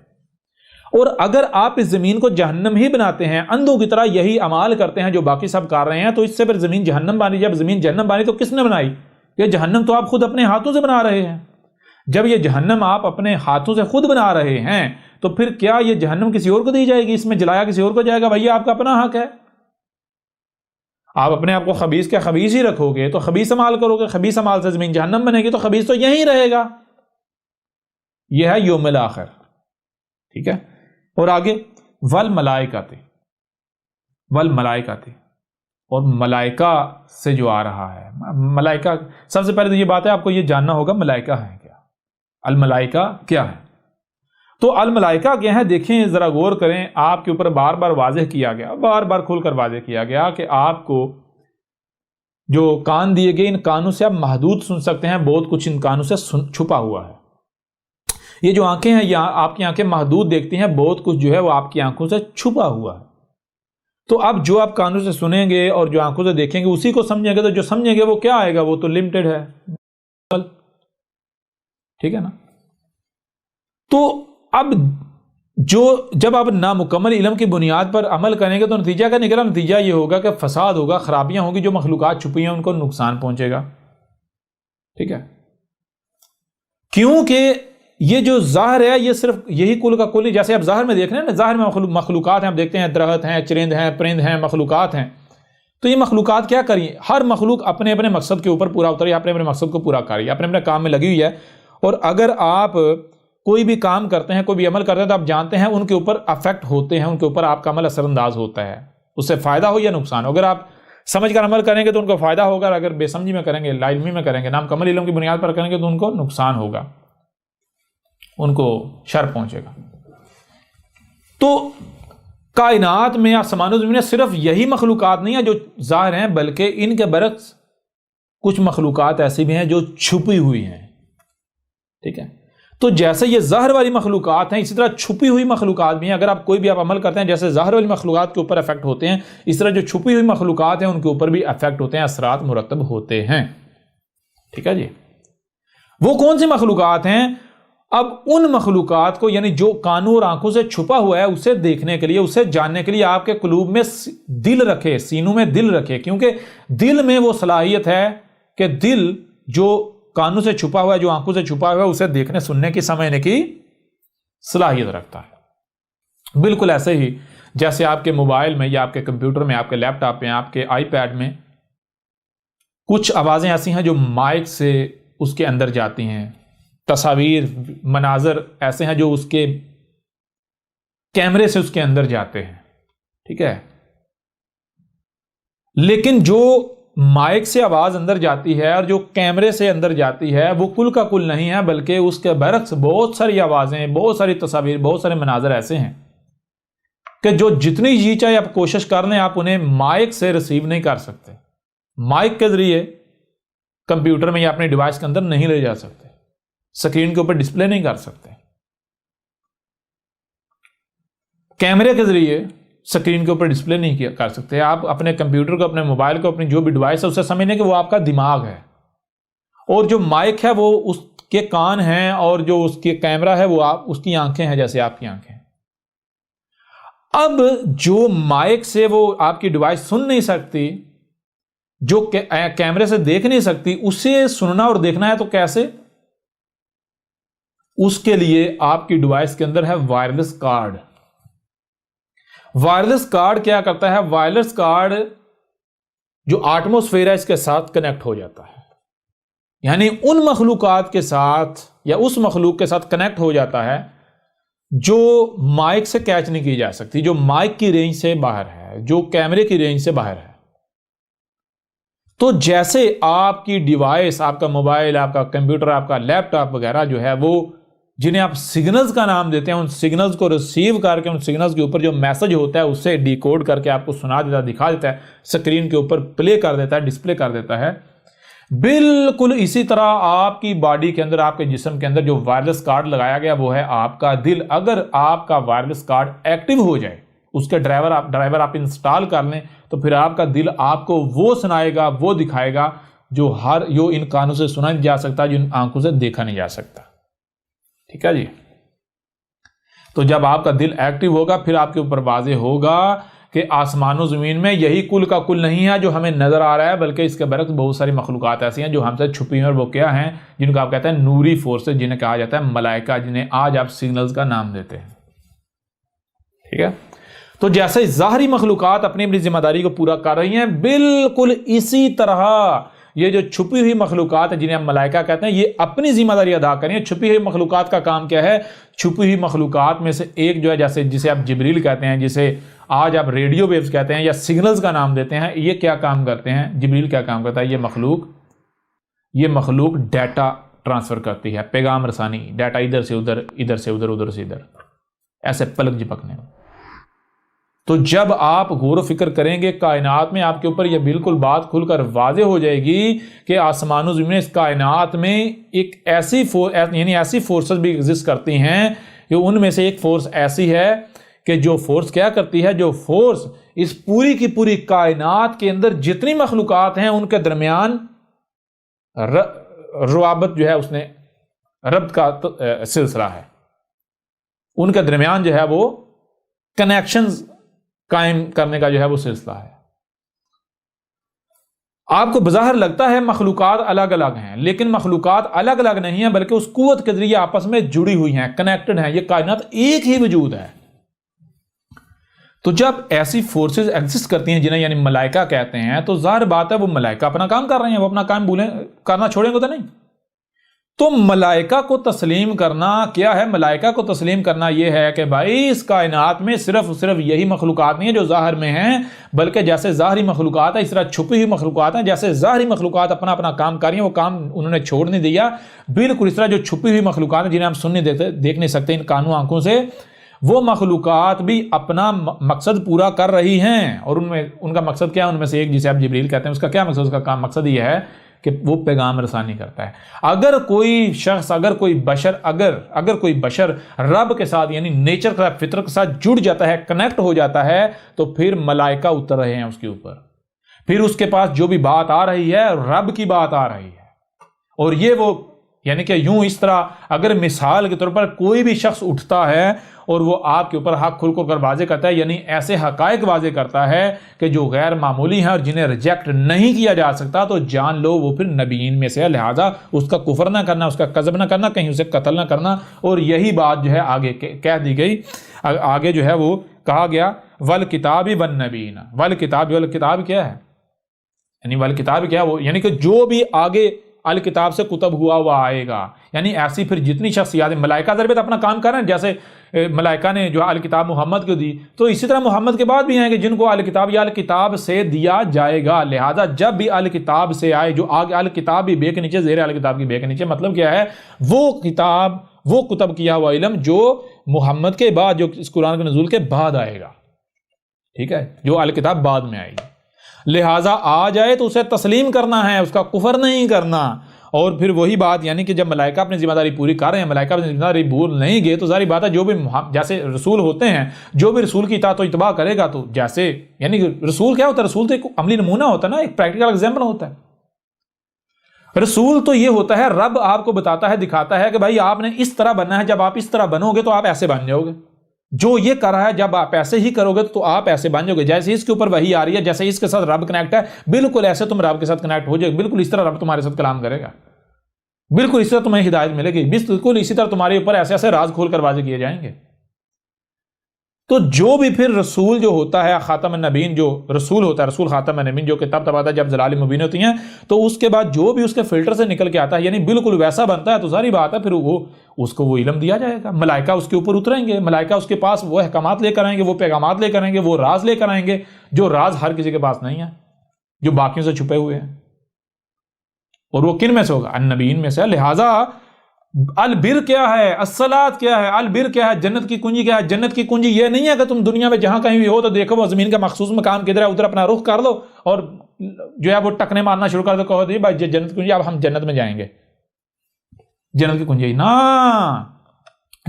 اور اگر آپ اس زمین کو جہنم ہی بناتے ہیں، اندھوں کی طرح یہی اعمال کرتے ہیں جو باقی سب کر رہے ہیں، تو اس سے پھر زمین جہنم بنی. جب زمین جہنم بنی تو کس نے بنائی؟ یہ جہنم تو آپ خود اپنے ہاتھوں سے بنا رہے ہیں. جب یہ جہنم آپ اپنے ہاتھوں سے خود بنا رہے ہیں تو پھر کیا یہ جہنم کسی اور کو دی جائے گی؟ اس میں جلایا کسی اور کو جائے گا؟ بھائی آپ کا اپنا حق ہے. آپ اپنے آپ کو خبیث کے خبیث ہی رکھو گے تو خبیث عمال کرو گے، خبیث عمال سے زمین جہنم بنے گی، تو خبیث تو یہیں رہے گا۔ یہ ہے یوم الآخر، ٹھیک ہے۔ اور آگے والملائکۃ، والملائکۃ، اور ملائکہ سے جو آ رہا ہے، ملائکہ سب سے پہلے تو یہ بات ہے آپ کو یہ جاننا ہوگا ملائکہ ہیں کیا، الملائکہ کیا ہے۔ تو الملائکہ کیا ہے، دیکھیں ذرا غور کریں، آپ کے اوپر بار بار واضح کیا گیا، بار بار کھول کر واضح کیا گیا کہ آپ کو جو کان دیے گئے، ان کانوں سے آپ محدود سن سکتے ہیں، بہت کچھ ان کانوں سے چھپا ہوا ہے۔ یہ جو آنکھیں ہیں، یہ آپ کی آنکھیں محدود دیکھتی ہیں، بہت کچھ جو ہے وہ آپ کی آنکھوں سے چھپا ہوا ہے۔ تو اب جو آپ کانوں سے سنیں گے اور جو آنکھوں سے دیکھیں گے اسی کو سمجھیں گے، تو جو سمجھیں گے وہ کیا آئے گا، وہ تو لمیٹڈ ہے، ٹھیک ہے نا۔ تو اب جب آپ نامکمل علم کی بنیاد پر عمل کریں گے تو نتیجہ کا نکلا، نتیجہ یہ ہوگا کہ فساد ہوگا، خرابیاں ہوگی، جو مخلوقات چھپی ہیں ان کو نقصان پہنچے گا، ٹھیک ہے۔ کیونکہ یہ جو ظاہر ہے یہ صرف یہی کل کا کل نہیں، جیسے آپ ظاہر میں دیکھ رہے ہیں نا، ظاہر میں مخلوقات ہیں، آپ دیکھتے ہیں درخت ہیں، چرند ہیں، پرند ہیں، مخلوقات ہیں، تو یہ مخلوقات کیا کریں، ہر مخلوق اپنے اپنے مقصد کے اوپر پورا اتری، اپنے اپنے مقصد کو پورا کری، اپنے اپنے کام میں لگی ہوئی ہے۔ اور اگر آپ کوئی بھی کام کرتے ہیں، کوئی بھی عمل کرتے ہیں، تو آپ جانتے ہیں ان کے اوپر افیکٹ ہوتے ہیں، ان کے اوپر آپ کا عمل اثر انداز ہوتا ہے، اس سے فائدہ ہو یا نقصان ہو۔ اگر آپ سمجھ کر عمل کریں گے تو ان کو فائدہ ہوگا، اگر بے سمجھی میں کریں گے، لا علمی میں کریں گے، نامکمل علم کی بنیاد پر کریں گے تو ان کو نقصان ہوگا، ان کو شر پہنچے گا۔ تو کائنات میں آسمان و زمین میں صرف یہی مخلوقات نہیں ہیں جو ظاہر ہیں، بلکہ ان کے برعکس کچھ مخلوقات ایسی بھی ہیں جو چھپی ہوئی ہیں، ٹھیک ہے۔ تو جیسے یہ ظاہر والی مخلوقات ہیں، اسی طرح چھپی ہوئی مخلوقات بھی ہیں۔ اگر آپ کوئی بھی آپ عمل کرتے ہیں، جیسے ظاہر والی مخلوقات کے اوپر افیکٹ ہوتے ہیں، اس طرح جو چھپی ہوئی مخلوقات ہیں ان کے اوپر بھی افیکٹ ہوتے ہیں، اثرات مرتب ہوتے ہیں، ٹھیک ہے جی۔ وہ کون سی مخلوقات ہیں؟ اب ان مخلوقات کو، یعنی جو کانوں اور آنکھوں سے چھپا ہوا ہے، اسے دیکھنے کے لیے، اسے جاننے کے لیے آپ کے قلوب میں دل رکھے، سینوں میں دل رکھے، کیونکہ دل میں وہ صلاحیت ہے کہ دل جو کانوں سے چھپا ہوا ہے، جو آنکھوں سے چھپا ہوا ہے، اسے دیکھنے، سننے کی، سمجھنے کی صلاحیت رکھتا ہے۔ بالکل ایسے ہی جیسے آپ کے موبائل میں یا آپ کے کمپیوٹر میں، آپ کے لیپ ٹاپ میں، آپ کے آئی پیڈ میں کچھ آوازیں ایسی ہیں جو مائک سے اس کے اندر جاتی ہیں، تصاویر، مناظر ایسے ہیں جو اس کے کیمرے سے اس کے اندر جاتے ہیں، ٹھیک ہے۔ لیکن جو مائک سے آواز اندر جاتی ہے اور جو کیمرے سے اندر جاتی ہے وہ کل کا کل نہیں ہے، بلکہ اس کے برعکس بہت ساری آوازیں، بہت ساری تصاویر، بہت سارے مناظر ایسے ہیں کہ جو جتنی جی چاہے آپ کوشش کر لیں، آپ انہیں مائک سے ریسیو نہیں کر سکتے، مائک کے ذریعے کمپیوٹر میں یا اپنے ڈیوائس کے اندر نہیں لے جا سکتے، اسکرین کے اوپر ڈسپلے نہیں کر سکتے، کیمرے کے ذریعے اسکرین کے اوپر ڈسپلے نہیں کر سکتے۔ آپ اپنے کمپیوٹر کو، اپنے موبائل کو، اپنی جو بھی ڈیوائس ہے اسے سمجھنے کہ وہ آپ کا دماغ ہے، اور جو مائک ہے وہ اس کے کان ہیں، اور جو اس کے کیمرہ ہے وہ اس کی آنکھیں ہیں، جیسے آپ کی آنکھیں۔ اب جو مائک سے وہ آپ کی ڈیوائس سن نہیں سکتی، جو کیمرے سے دیکھ نہیں سکتی، اسے سننا اور دیکھنا ہے تو کیسے؟ اس کے لیے آپ کی ڈیوائس کے اندر ہے وائرلیس کارڈ۔ وائرلیس کارڈ کیا کرتا ہے؟ وائرلیس کارڈ جو ایٹموسفیئر ہے اس کے ساتھ کنیکٹ ہو جاتا ہے، یعنی ان مخلوقات کے ساتھ یا اس مخلوق کے ساتھ کنیکٹ ہو جاتا ہے جو مائک سے کیچ نہیں کی جا سکتی، جو مائک کی رینج سے باہر ہے، جو کیمرے کی رینج سے باہر ہے۔ تو جیسے آپ کی ڈیوائس، آپ کا موبائل، آپ کا کمپیوٹر، آپ کا لیپ ٹاپ وغیرہ جو ہے، وہ جنہیں آپ سگنلز کا نام دیتے ہیں، ان سگنلز کو ریسیو کر کے ان سگنلز کے اوپر جو میسج ہوتا ہے اسے ڈیکوڈ کر کے آپ کو سنا دیتا ہے، دکھا دیتا ہے، اسکرین کے اوپر پلے کر دیتا ہے، ڈسپلے کر دیتا ہے۔ بالکل اسی طرح آپ کی باڈی کے اندر، آپ کے جسم کے اندر جو وائرلیس کارڈ لگایا گیا وہ ہے آپ کا دل۔ اگر آپ کا وائرلیس کارڈ ایکٹیو ہو جائے، اس کے ڈرائیور آپ انسٹال کر لیں، تو پھر آپ کا دل آپ کو وہ سنائے گا، وہ دکھائے گا جو ان کانوں سے سنا نہیں جا سکتا، جو ان آنکھوں سے دیکھا نہیں جا سکتا، ٹھیک ہے جی۔ تو جب آپ کا دل ایکٹیو ہوگا پھر آپ کے اوپر واضح ہوگا کہ آسمان و زمین میں یہی کل کا کل نہیں ہے جو ہمیں نظر آ رہا ہے، بلکہ اس کے برعکس بہت ساری مخلوقات ایسی ہیں جو ہم سے چھپی ہیں، اور وہ کیا ہیں؟ جن کو آپ کہتے ہیں نوری فورسز، جنہیں کہا جاتا ہے ملائکہ، جنہیں آج آپ سگنلز کا نام دیتے ہیں، ٹھیک ہے۔ تو جیسے ظاہری مخلوقات اپنی اپنی ذمہ داری کو پورا کر رہی ہیں، بالکل اسی طرح یہ جو چھپی ہوئی مخلوقات ہیں جنہیں ہم ملائکہ کہتے ہیں، یہ اپنی ذمہ داری ادا کریں۔ چھپی ہوئی مخلوقات کا کام کیا ہے؟ چھپی ہوئی مخلوقات میں سے ایک جو ہے، جسے آپ جبریل کہتے ہیں، جسے آج آپ ریڈیو ویوز کہتے ہیں یا سگنلز کا نام دیتے ہیں، یہ کیا کام کرتے ہیں؟ جبریل کیا کام کرتا ہے؟ یہ مخلوق ڈیٹا ٹرانسفر کرتی ہے، پیغام رسانی، ڈیٹا ادھر سے ادھر، ادھر سے ادھر، ادھر سے ادھر، ایسے پلک جھپکنے میں۔ تو جب آپ غور و فکر کریں گے کائنات میں، آپ کے اوپر یہ بالکل بات کھل کر واضح ہو جائے گی کہ آسمان و زمین، اس کائنات میں ایک ایسی فورسز بھی ایگزسٹ کرتی ہیں کہ ان میں سے ایک فورس ایسی ہے کہ جو فورس کیا کرتی ہے؟ جو فورس اس پوری کی پوری کائنات کے اندر جتنی مخلوقات ہیں ان کے درمیان روابط جو ہے، اس نے ربط کا سلسلہ ہے، ان کے درمیان جو ہے وہ کنیکشنز قائم کرنے کا جو ہے وہ سلسلہ ہے۔ آپ کو بظاہر لگتا ہے مخلوقات الگ الگ ہیں، لیکن مخلوقات الگ الگ نہیں ہیں، بلکہ اس قوت کے ذریعے آپس میں جڑی ہوئی ہیں، کنیکٹڈ ہیں۔ یہ کائنات ایک ہی وجود ہے۔ تو جب ایسی فورسز ایگزسٹ کرتی ہیں جنہیں یعنی ملائکہ کہتے ہیں، تو ظاہر بات ہے وہ ملائکہ اپنا کام کر رہے ہیں، وہ اپنا کام کرنا چھوڑیں گے تو نہیں۔ تو ملائکہ کو تسلیم کرنا کیا ہے؟ ملائکہ کو تسلیم کرنا یہ ہے کہ بھائی اس کائنات میں صرف یہی مخلوقات نہیں ہیں جو ظاہر میں ہیں، بلکہ جیسے ظاہری مخلوقات ہیں اس طرح چھپی ہوئی مخلوقات ہیں۔ جیسے ظاہری مخلوقات اپنا اپنا کام کر رہی ہیں، وہ کام انہوں نے چھوڑ نہیں دیا، بالکل اس طرح جو چھپی ہوئی مخلوقات ہیں جنہیں ہم سن نہیں دیکھ نہیں سکتے ان کانوں آنکھوں سے، وہ مخلوقات بھی اپنا مقصد پورا کر رہی ہیں۔ اور ان کا مقصد کیا ہے؟ ان میں سے ایک جسے آپ جبریل کہتے ہیں، اس کا کیا مقصد؟ اس کا مقصد یہ ہے کہ وہ پیغام رسانی کرتا ہے۔ اگر کوئی شخص، اگر کوئی بشر رب کے ساتھ یعنی نیچر کے ساتھ، فطرت کے ساتھ جڑ جاتا ہے، کنیکٹ ہو جاتا ہے، تو پھر ملائکہ اتر رہے ہیں اس کے اوپر، پھر اس کے پاس جو بھی بات آ رہی ہے رب کی بات آ رہی ہے۔ اور یہ وہ یعنی کہ یوں اس طرح اگر مثال کے طور پر کوئی بھی شخص اٹھتا ہے اور وہ آپ کے اوپر حق کھل کر واضح کرتا ہے، یعنی ایسے حقائق واضح کرتا ہے کہ جو غیر معمولی ہیں اور جنہیں ریجیکٹ نہیں کیا جا سکتا، تو جان لو وہ پھر نبیین میں سے ہے۔ لہٰذا اس کا کفر نہ کرنا، اس کا کذب نہ کرنا، کہیں اسے قتل نہ کرنا۔ اور یہی بات جو ہے آگے کہہ دی گئی، آگے جو ہے وہ کہا گیا والکتاب والنبیین۔ والکتاب کیا ہے؟ یعنی والکتاب کیا وہ یعنی کہ جو بھی آگے الکتاب سے کتب ہوا آئے گا، یعنی ایسی پھر جتنی شخصیات ملائکہ ضربت اپنا کام کر رہے ہیں، جیسے ملائکہ نے جو الکتاب محمد کو دی، تو اسی طرح محمد کے بعد بھی ہیں کہ جن کو الکتاب یا الکتاب سے دیا جائے گا۔ لہذا جب بھی الکتاب سے آئے، جو آگے الکتاب بھی بے کے نیچے، زیر الکتاب کی بے کے نیچے، مطلب کیا ہے؟ وہ کتاب، وہ کتب کیا ہوا علم جو محمد کے بعد، جو اس قرآن کے نزول کے بعد آئے گا، ٹھیک ہے، جو الکتاب بعد میں آئے گی۔ لہٰذا آ جائے تو اسے تسلیم کرنا ہے، اس کا کفر نہیں کرنا۔ اور پھر وہی بات یعنی کہ جب ملائکہ اپنی ذمہ داری پوری کر رہے ہیں، ملائکہ اپنی ذمہ داری بھول نہیں گئے، تو ظاہری بات ہے جو بھی جیسے رسول ہوتے ہیں، جو بھی رسول کی اطاعت و اتباع کرے گا، تو جیسے یعنی رسول کیا ہوتا ہے؟ رسول تو ایک عملی نمونہ ہوتا ہے نا، ایک پریکٹیکل ایگزامپل ہوتا ہے۔ رسول تو یہ ہوتا ہے رب آپ کو بتاتا ہے، دکھاتا ہے کہ بھائی آپ نے اس طرح بننا ہے، جب آپ اس طرح بنو گے تو آپ ایسے بن جاؤ گے، جو یہ کر رہا ہے جب آپ ایسے ہی کرو گے تو آپ ایسے بن جاؤ گے۔ جیسے اس کے اوپر وحی آ رہی ہے، جیسے اس کے ساتھ رب کنیکٹ ہے، بالکل ایسے تم رب کے ساتھ کنیکٹ ہو جائے، بالکل اس طرح رب تمہارے ساتھ کلام کرے گا، بالکل اس طرح تمہیں ہدایت ملے گی، بالکل اسی طرح تمہارے اوپر ایسے ایسے راز کھول کر واضح کیے جائیں گے۔ تو جو بھی پھر رسول جو ہوتا ہے خاتم النبیین، جو رسول ہوتا ہے، رسول خاتم النبیین، جو کہ تب آتا ہے جب ضلال مبین ہوتی ہیں، تو اس کے بعد جو بھی اس کے فلٹر سے نکل کے آتا ہے، یعنی بالکل ویسا بنتا ہے، تو ظاہری بات ہے پھر اس کو وہ علم دیا جائے گا۔ ملائکہ اس کے اوپر اتریں گے، ملائکہ اس کے پاس وہ احکامات لے کر آئیں گے، وہ پیغامات لے کر آئیں گے، وہ راز لے کر آئیں گے، جو راز ہر کسی کے پاس نہیں ہے، جو باقیوں سے چھپے ہوئے ہیں۔ اور وہ کن میں سے ہوگا؟ النبیین میں سے۔ لہٰذا البر کیا ہے؟ الصلاۃ کیا ہے؟ البر کیا ہے؟ جنت کی کنجی کیا ہے؟ جنت کی کنجی یہ نہیں ہے کہ تم دنیا میں جہاں کہیں بھی ہو تو دیکھو وہ زمین کا مخصوص مقام کدھر ہے، ادھر اپنا رخ کر لو اور جو ہے وہ ٹکنے مارنا شروع کر دو، کہو جی بھائی جنت کی کنجی، اب ہم جنت میں جائیں گے، جنت کی کنجی نا۔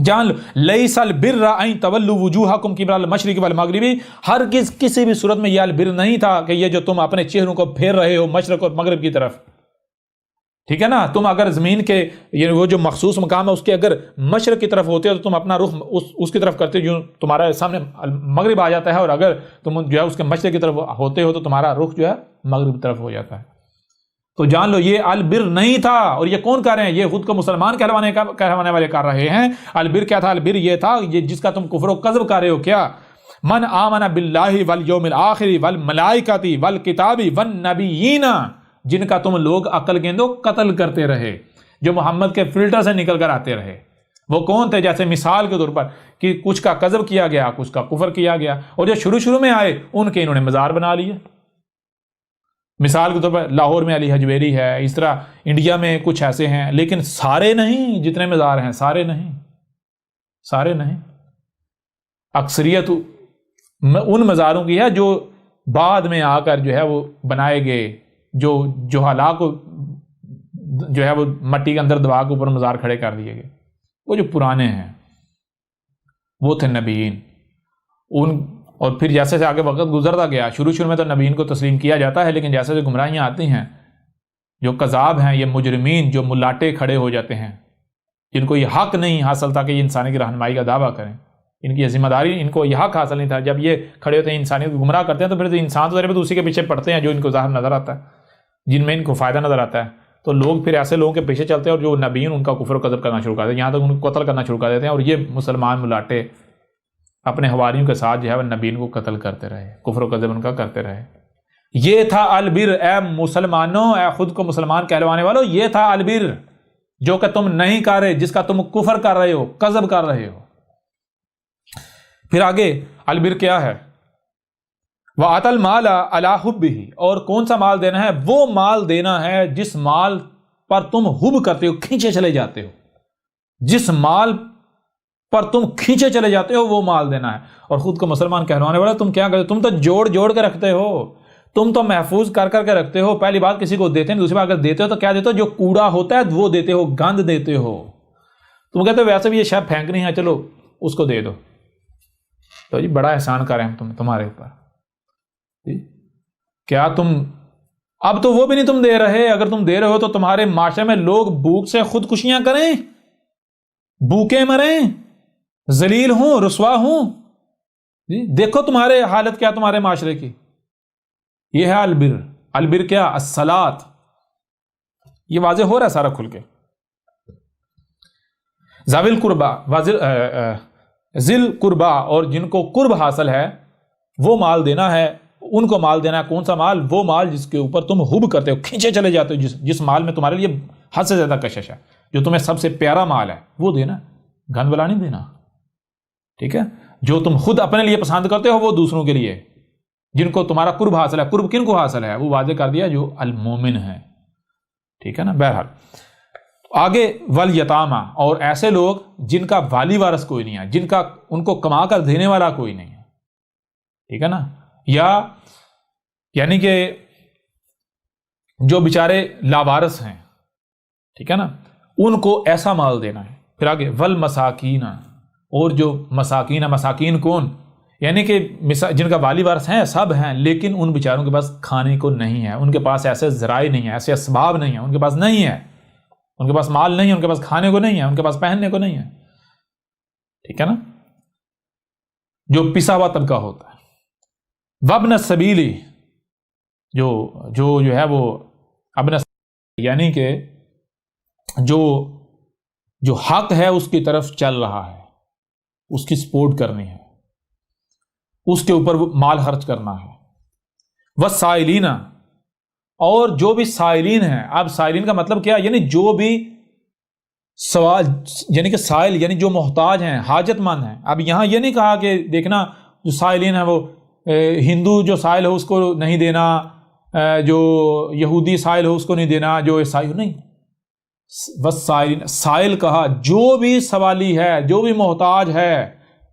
جان لو لیس البر ان تولوا وجوہکم قبل المشرق والمغرب، ہرگز کسی بھی صورت میں یہ البر نہیں تھا کہ یہ جو تم اپنے چہروں کو پھیر رہے ہو مشرق اور مغرب کی طرف، ٹھیک ہے نا۔ تم اگر زمین کے یعنی وہ جو مخصوص مقام ہے اس کے اگر مشرق کی طرف ہوتے ہو تو تم اپنا رخ اس کی طرف کرتے ہو، جو تمہارے سامنے مغرب آ جاتا ہے، اور اگر تم جو ہے اس کے مشرق کی طرف ہوتے ہو تو تمہارا رخ جو ہے مغرب کی طرف ہو جاتا ہے۔ تو جان لو یہ البر نہیں تھا۔ اور یہ کون کر رہے ہیں؟ یہ خود کو مسلمان کہلوانے والے کر رہے ہیں۔ البر کیا تھا؟ البر یہ تھا جس کا تم کفر و کذب کر رہے ہو، کیا من آمن باللہ والیوم الآخر والملائکۃ والکتاب والنبیین، جن کا تم لوگ عقل گیندو قتل کرتے رہے، جو محمد کے فلٹر سے نکل کر آتے رہے۔ وہ کون تھے؟ جیسے مثال کے طور پر کہ کچھ کا کذب کیا گیا، کچھ کا کفر کیا گیا، اور جو شروع میں آئے ان کے انہوں نے مزار بنا لیے۔ مثال کے طور پر لاہور میں علی حجویری ہے، اس طرح انڈیا میں کچھ ایسے ہیں، لیکن سارے نہیں، جتنے مزار ہیں سارے نہیں۔ اکثریت ان مزاروں کی ہے جو بعد میں آ کر جو ہے وہ بنائے گئے، جو جہالا کو جو ہے وہ مٹی کے اندر دبا کے اوپر مزار کھڑے کر دیے گئے۔ وہ جو پرانے ہیں وہ تھے نبیین، اور پھر جیسے سے آگے وقت گزرتا گیا، شروع میں تو نبیین کو تسلیم کیا جاتا ہے، لیکن جیسے سے گمراہیاں آتی ہیں، جو کذاب ہیں، یہ مجرمین جو ملاٹے کھڑے ہو جاتے ہیں، جن کو یہ حق نہیں حاصل تھا کہ یہ انسانی کی رہنمائی کا دعویٰ کریں، ان کی ذمہ داری، ان کو یہ حق حاصل نہیں تھا، جب یہ کھڑے ہوتے ہیں انسانیت کو گمراہ کرتے ہیں، تو پھر انسان تو اسی کے پیچھے پڑتے ہیں جو ان کو ظاہر نظر آتا ہے، جن میں ان کو فائدہ نظر آتا ہے، تو لوگ پھر ایسے لوگوں کے پیچھے چلتے ہیں، اور جو نبیین ان کا کفر و کذب کرنا شروع کر دیتے ہیں، یہاں تک ان کو قتل کرنا شروع کر دیتے ہیں، اور یہ مسلمان ملاٹے اپنے حواریوں کے ساتھ جو ہے وہ نبیین کو قتل کرتے رہے، کفر و کذب ان کا کرتے رہے۔ یہ تھا البر، اے مسلمانوں، اے خود کو مسلمان کہلوانے والوں، یہ تھا البر جو کہ تم نہیں کر رہے، جس کا تم کفر کر رہے ہو، کذب کر رہے ہو۔ پھر آگے البر کیا ہے؟ وَآتَى الْمَالَ عَلَىٰ حُبِّهِ، اور کون سا مال دینا ہے؟ وہ مال دینا ہے جس مال پر تم حب کرتے ہو، کھینچے چلے جاتے ہو، جس مال پر تم کھینچے چلے جاتے ہو وہ مال دینا ہے۔ اور خود کو مسلمان کہلوانے والا تم کیا کرتے ہو؟ تم تو جوڑ کے رکھتے ہو، تم تو محفوظ کر کے رکھتے ہو۔ پہلی بات کسی کو دیتے ہیں، دوسری بات اگر دیتے ہو تو کیا دیتے ہو؟ جو کوڑا ہوتا ہے وہ دیتے ہو، گند دیتے ہو۔ تم کہتے ہو ویسے بھی یہ شاید پھینکنی ہے، چلو اس کو دے دو، تو جی بڑا احسان کریں ہم تمہارے اوپر۔ کیا تم اب تو وہ بھی نہیں تم دے رہے؟ اگر تم دے رہے ہو تو تمہارے معاشرے میں لوگ بھوک سے خودکشیاں کریں، بھوکے مریں، ذلیل ہوں، رسوا ہوں۔ دیکھو تمہارے حالت کیا تمہارے معاشرے کی۔ یہ ہے البر۔ البر کیا؟ الصلاۃ۔ یہ واضح ہو رہا ہے سارا کھل کے۔ ذوی القربا، ذل قربا، اور جن کو قرب حاصل ہے وہ مال دینا ہے، ان کو مال دینا ہے۔ کون سا مال؟ وہ مال جس کے اوپر تم حب کرتے ہو، کھینچے چلے جاتے ہو، جس مال میں تمہارے لیے حد سے زیادہ کشش ہے، جو تمہیں سب سے پیارا مال ہے وہ دینا، گند بلا نہیں دینا، ٹھیک ہے؟ جو تم خود اپنے لیے پسند کرتے ہو وہ دوسروں کے لیے، جن کو تمہارا قرب حاصل ہے۔ قرب کن کو حاصل ہے؟ وہ واضح کر دیا، جو المومن ہے، ٹھیک ہے نا؟ بہرحال آگے والیتامہ، اور ایسے لوگ جن کا والی وارث کوئی نہیں ہے، جن کا ان کو کما کر دینے والا کوئی نہیں ہے، ٹھیک ہے نا؟ یعنی کہ جو بیچارے لاوارث ہیں، ٹھیک ہے نا؟ ان کو ایسا مال دینا ہے۔ پھر آگے والمساکین، اور جو مساکین ہیں، مساکین کون؟ یعنی کہ جن کا والی وارث ہیں، سب ہیں، لیکن ان بیچاروں کے پاس کھانے کو نہیں ہے، ان کے پاس ایسے ذرائع نہیں ہیں، ایسے اسباب نہیں ہیں، ان کے پاس نہیں ہے، ان کے پاس مال نہیں ہے، ان کے پاس کھانے کو نہیں ہے، ان کے پاس پہننے کو نہیں ہے، ٹھیک ہے نا؟ جو پسا ہوا طبقہ ہوتا ہے۔ وابن السبیل، جو ہے وہ ابن السبیل، یعنی کہ جو حق ہے اس کی طرف چل رہا ہے، اس کی سپورٹ کرنی ہے، اس کے اوپر مال خرچ کرنا ہے۔ والسائلین، اور جو بھی سائلین ہیں۔ اب سائلین کا مطلب کیا؟ یعنی جو بھی سوال، یعنی کہ سائل یعنی جو محتاج ہیں، حاجت مند ہیں۔ اب یہاں یہ نہیں کہا کہ دیکھنا جو سائلین ہیں وہ ہندو جو سائل ہو اس کو نہیں دینا، جو یہودی سائل ہو اس کو نہیں دینا، جو عیسائی ہو، نہیں، بس سائل کہا جو بھی سوالی ہے، جو بھی محتاج ہے،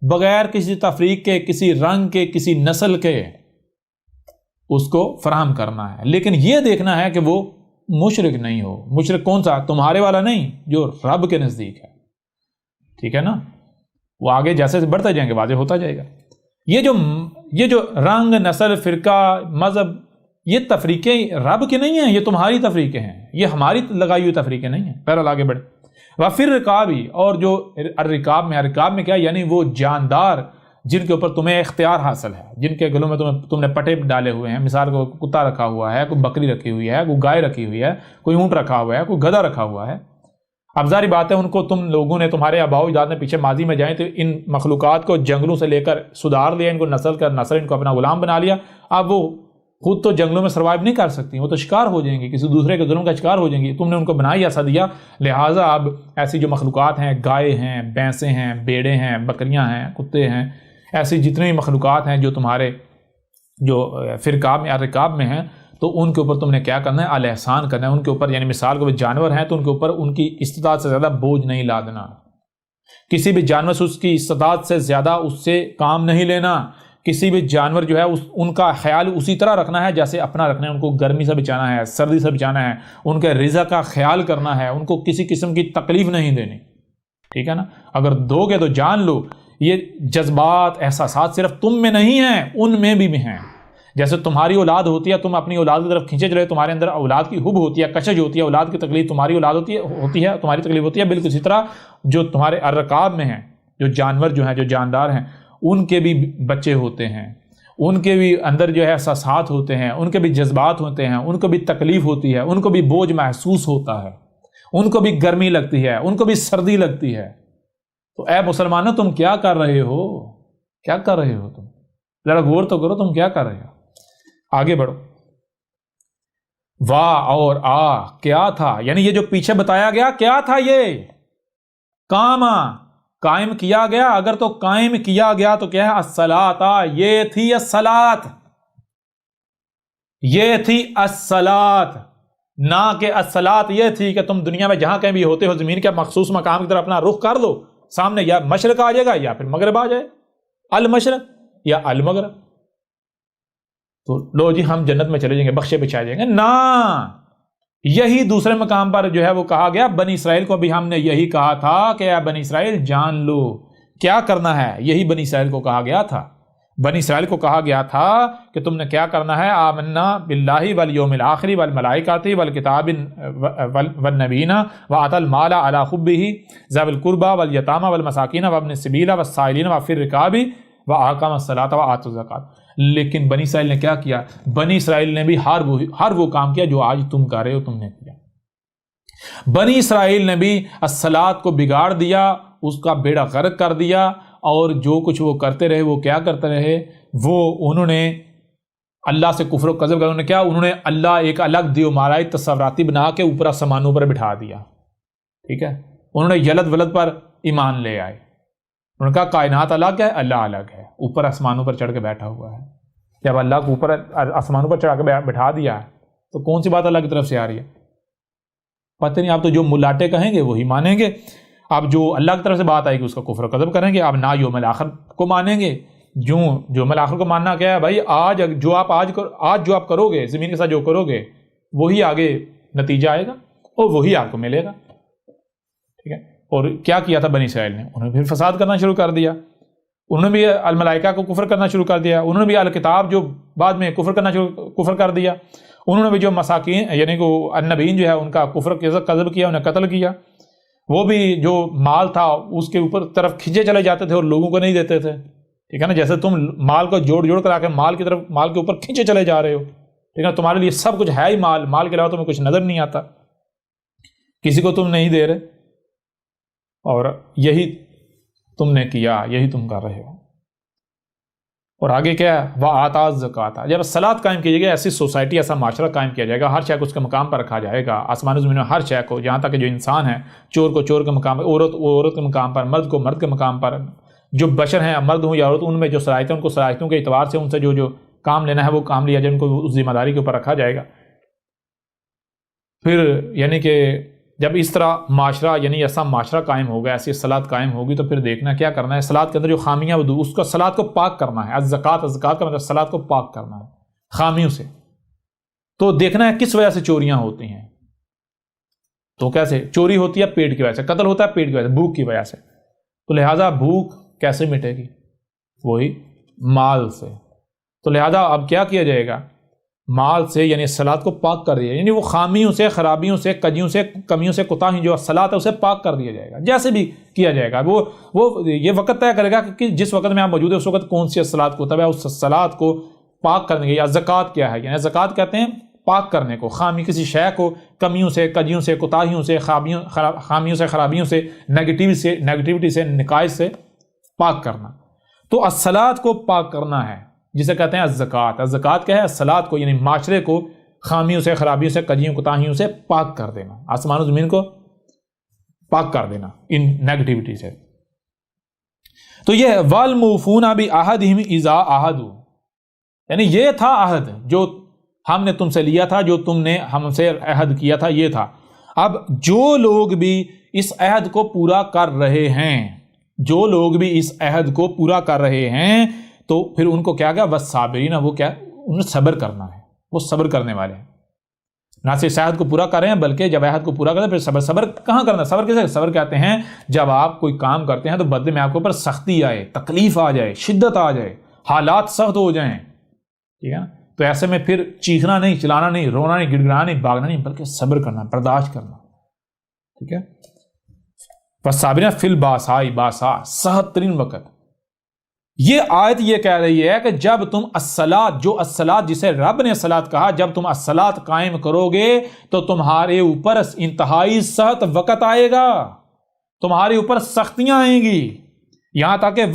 بغیر کسی تفریق کے، کسی رنگ کے، کسی نسل کے، اس کو فراہم کرنا ہے۔ لیکن یہ دیکھنا ہے کہ وہ مشرک نہیں ہو۔ مشرک کون سا؟ تمہارے والا نہیں، جو رب کے نزدیک ہے، ٹھیک ہے نا؟ وہ آگے جیسے بڑھتے جائیں گے واضح ہوتا جائے گا۔ یہ جو رنگ، نسل، فرقہ، مذہب، یہ تفریقیں رب کی نہیں ہیں، یہ تمہاری تفریقیں ہیں، یہ ہماری لگائی ہوئی تفریقیں نہیں ہیں۔ بہرحال آگے بڑھے۔ وفر رکابی، اور جو الرکاب میں کیا؟ یعنی وہ جاندار جن کے اوپر تمہیں اختیار حاصل ہے، جن کے گلوں میں تم نے پٹے ڈالے ہوئے ہیں، مثال کو کتا رکھا ہوا ہے، کوئی بکری رکھی ہوئی ہے، کوئی گائے رکھی ہوئی ہے، کوئی اونٹ رکھا ہوا ہے، کوئی گدھا رکھا ہوا ہے۔ اب ظاہری بات ہے ان کو تم لوگوں نے، تمہارے آباء و اجداد نے پیچھے ماضی میں جائیں تو ان مخلوقات کو جنگلوں سے لے کر سدھار لیا، ان کو نسل کر نسل ان کو اپنا غلام بنا لیا. اب وہ خود تو جنگلوں میں سروائیو نہیں کر سکتی، وہ تو شکار ہو جائیں گی، کسی دوسرے کے ظلم کا شکار ہو جائیں گی. تم نے ان کو بنا ہی ایسا دیا، لہٰذا اب ایسی جو مخلوقات ہیں، گائے ہیں، بھینسیں ہیں، بیڑے ہیں، بکریاں ہیں، کتے ہیں، ایسی جتنے بھی مخلوقات ہیں جو تمہارے جو فرقاب میں رکاب میں ہیں، تو ان کے اوپر تم نے کیا کرنا ہے؟ الاحسان کرنا ہے ان کے اوپر. یعنی مثال کو جانور ہیں تو ان کے اوپر ان کی استطاعت سے زیادہ بوجھ نہیں لادنا، کسی بھی جانور سے اس کی استطاعت سے زیادہ اس سے کام نہیں لینا. کسی بھی جانور جو ہے ان کا خیال اسی طرح رکھنا ہے جیسے اپنا رکھنا ہے. ان کو گرمی سے بچانا ہے، سردی سے بچانا ہے، ان کے رزق کا خیال کرنا ہے، ان کو کسی قسم کی تکلیف نہیں دینی. ٹھیک ہے نا؟ اگر دو گے تو جان لو یہ جذبات احساسات صرف تم میں نہیں ہیں، ان میں بھی ہیں. جیسے تمہاری اولاد ہوتی ہے، تم اپنی اولاد کی طرف کھینچے چلے، تمہارے اندر اولاد کی حب ہوتی ہے، کشش ہوتی ہے، اولاد کی تکلیف تمہاری اولاد ہوتی ہے تمہاری تکلیف ہوتی ہے. بالکل اسی طرح جو تمہارے الرقاب میں ہیں، جو جانور جو ہیں، جو جاندار ہیں، ان کے بھی بچے ہوتے ہیں، ان کے بھی اندر جو ہے احساسات ہوتے ہیں، ان کے بھی جذبات ہوتے ہیں، ان کو بھی تکلیف ہوتی ہے، ان کو بھی بوجھ محسوس ہوتا ہے، ان کو بھی گرمی لگتی ہے، ان کو بھی سردی لگتی ہے. تو اے مسلمانوں تم کیا کر رہے ہو؟ کیا کر رہے ہو تم؟ ذرا غور تو کرو تم کیا کر رہے ہو. آگے بڑھو. واہ اور آ کیا تھا، یعنی یہ جو پیچھے بتایا گیا کیا تھا؟ یہ قائم کیا گیا. اگر تو قائم کیا گیا تو کیا ہے؟ الصلاۃ، یہ تھی الصلاۃ، یہ تھی الصلاۃ. نہ کہ الصلاۃ یہ تھی کہ تم دنیا میں جہاں کہیں بھی ہوتے ہو زمین کے مخصوص مقام کی طرف اپنا رخ کر دو، سامنے یا مشرق آ جائے گا یا پھر مغرب آ جائے، المشرق یا المغرب، تو لو جی ہم جنت میں چلے جائیں گے، بخشے بچھائے جائیں گے. نہ، یہی دوسرے مقام پر جو ہے وہ کہا گیا. بنی اسرائیل کو بھی ہم نے یہی کہا تھا کہ اے بنی اسرائیل جان لو کیا کرنا ہے. یہی بنی اسرائیل کو کہا گیا تھا. بنی اسرائیل کو کہا گیا تھا کہ تم نے کیا کرنا ہے؟ آمنا باللہ والیوم الآخر والملائکۃ والکتاب والنبیین وآتى المال علی حبہ ذوی القربى والیتامى والمساکین وابن السبیل والسائلین وفی الرقاب واقام الصلاۃ وآتى الزکاۃ. لیکن بنی اسرائیل نے کیا کیا؟ بنی اسرائیل نے بھی ہر وہ کام کیا جو آج تم کر رہے ہو، تم نے کیا. بنی اسرائیل نے بھی الصلاۃ کو بگاڑ دیا، اس کا بیڑا غرق کر دیا، اور جو کچھ وہ کرتے رہے وہ کیا کرتے رہے؟ وہ انہوں نے اللہ سے کفر و کذب کر، انہوں نے کیا؟ انہوں نے اللہ ایک الگ دیو مارائی تصوراتی بنا کے اوپر آسمانوں پر بٹھا دیا. ٹھیک ہے؟ انہوں نے یلد ولد پر ایمان لے آئے. انہوں نے کہا کائنات الگ ہے، اللہ الگ ہے، اوپر آسمانوں پر چڑھ کے بیٹھا ہوا ہے. جب اللہ کو اوپر آسمانوں پر چڑھا کے بٹھا دیا ہے تو کون سی بات اللہ کی طرف سے آ رہی ہے؟ پتہ نہیں. آپ تو جو ملاٹے کہیں گے وہی مانیں گے، آپ جو اللہ کی طرف سے بات آئے گی اس کا کفر و قذب کریں گے. آپ نہ یوم الآخر کو مانیں گے. جو یوم الآخر کو ماننا کیا ہے بھائی؟ آج جو آپ کرو گے، زمین کے ساتھ جو کرو گے وہی آگے نتیجہ آئے گا اور وہی آپ کو ملے گا. ٹھیک ہے؟ اور کیا کیا تھا بنی اسرائیل نے؟ انہوں نے پھر فساد کرنا شروع کر دیا. انہوں نے بھی الملائکہ کو کفر کرنا شروع کر دیا. انہوں نے بھی الکتاب جو بعد میں کفر کر دیا. انہوں نے بھی جو مساکین یعنی کہ النبیین جو ہے ان کا کفر قذب کیا، انہیں قتل کیا. وہ بھی جو مال تھا اس کے اوپر طرف کھینچے چلے جاتے تھے اور لوگوں کو نہیں دیتے تھے. ٹھیک ہے نا؟ جیسے تم مال کو جوڑ کر آ کے مال کے اوپر کھینچے چلے جا رہے ہو. ٹھیک ہے؟ تمہارے لیے سب کچھ ہے ہی مال کے علاوہ تمہیں کچھ نظر نہیں آتا، کسی کو تم نہیں دے رہے، اور یہی تم نے کیا، یہی تم کر رہے ہو. اور آگے کیا ہے؟ وآتى الزکاۃ. جب صلاۃ قائم کی جائے گی، ایسی سوسائٹی، ایسا معاشرہ قائم کیا جائے گا، ہر شے کو اس کے مقام پر رکھا جائے گا. آسمان و زمین میں ہر شے کو، یہاں تک کہ جو انسان ہے، چور کو چور کے مقام پر، عورت کے مقام پر، مرد کو مرد کے مقام پر، جو بشر ہیں مرد ہوں یا عورت، ان میں جو صلاحیتیں ان کو صلاحیتوں کے اعتبار سے ان سے جو کام لینا ہے وہ کام لیا جائے، ان کو اس ذمہ داری کے اوپر رکھا جائے گا. پھر یعنی کہ جب اس طرح معاشرہ یعنی ایسا معاشرہ قائم ہوگا، ایسی صلاۃ قائم ہوگی، تو پھر دیکھنا کیا کرنا ہے؟ صلاۃ کے اندر جو خامیاں اس کو صلاۃ کو پاک کرنا ہے. الزکاۃ کا مطلب صلاۃ کو پاک کرنا ہے خامیوں سے. تو دیکھنا ہے کس وجہ سے چوریاں ہوتی ہیں. تو کیسے چوری ہوتی ہے؟ پیٹ کی وجہ سے. قتل ہوتا ہے پیٹ کی وجہ سے، بھوک کی وجہ سے. تو لہٰذا بھوک کیسے مٹے گی؟ وہی مال سے. تو لہٰذا اب کیا کیا جائے گا؟ مال سے یعنی صلاۃ کو پاک کر دیا، یعنی وہ خامیوں سے، خرابیوں سے، کجیوں سے، کمیوں سے، کوتاہیوں جو صلاۃ ہے اسے پاک کر دیا جائے گا. جیسے بھی کیا جائے گا، وہ یہ وقت طے کرے گا کہ جس وقت میں آپ موجود ہے اس وقت کون سی صلاۃ کو، تب اس صلاۃ کو پاک کرنے کے. یا زکوٰۃ کیا ہے؟ یعنی زکوٰۃ کہتے ہیں پاک کرنے کو، خامی کسی شے کو کمیوں سے، کجیوں سے، کوتاہیوں سے، خامیوں سے، خرابیوں سے، نیگیٹیوٹی سے، نقائص سے پاک کرنا۔ تو الصلاۃ کو پاک کرنا ہے، جسے کہتے ہیں الزکوٰۃ۔ الزکوٰۃ کیا ہے؟ الصلاۃ کو، یعنی معاشرے کو خامیوں سے، خرابیوں سے، کجیوں کوتاہیوں سے پاک کر دینا، آسمان و زمین کو پاک کر دینا ان نیگیٹیوٹی سے۔ تو یہ والموفون بعہدہم اذا عاہدوا، یعنی یہ تھا عہد جو ہم نے تم سے لیا تھا، جو تم نے ہم سے عہد کیا تھا، یہ تھا۔ اب جو لوگ بھی اس عہد کو پورا کر رہے ہیں، جو لوگ بھی اس عہد کو پورا کر رہے ہیں، تو پھر ان کو کیا والصابرین، وہ کیا، انہیں صبر کرنا ہے، وہ صبر کرنے والے ہیں۔ نہ صرف اس عہد کو پورا کر رہے ہیں بلکہ جب عہد کو پورا کرتے ہیں پھر صبر کہاں کرنا؟ صبر کیسے؟ صبر کہتے ہیں جب آپ کوئی کام کرتے ہیں تو بدلے میں آپ کے اوپر سختی آئے، تکلیف آ جائے، شدت آ جائے، حالات سخت ہو جائیں، ٹھیک ہے نا؟ تو ایسے میں پھر چیخنا نہیں، چلانا نہیں، رونا نہیں، گڑگڑانا نہیں، بھاگنا نہیں، بلکہ صبر کرنا، برداشت کرنا، ٹھیک ہے؟ والصابرین فی الباساء، باسا سخت ترین وقت۔ یہ آیت یہ کہہ رہی ہے کہ جب تم الصلاۃ، جو الصلاۃ جسے رب نے الصلاۃ کہا، جب تم الصلاۃ قائم کرو گے تو تمہارے اوپر انتہائی سخت وقت آئے گا، تمہارے اوپر سختیاں آئیں گی، یہاں تک کہ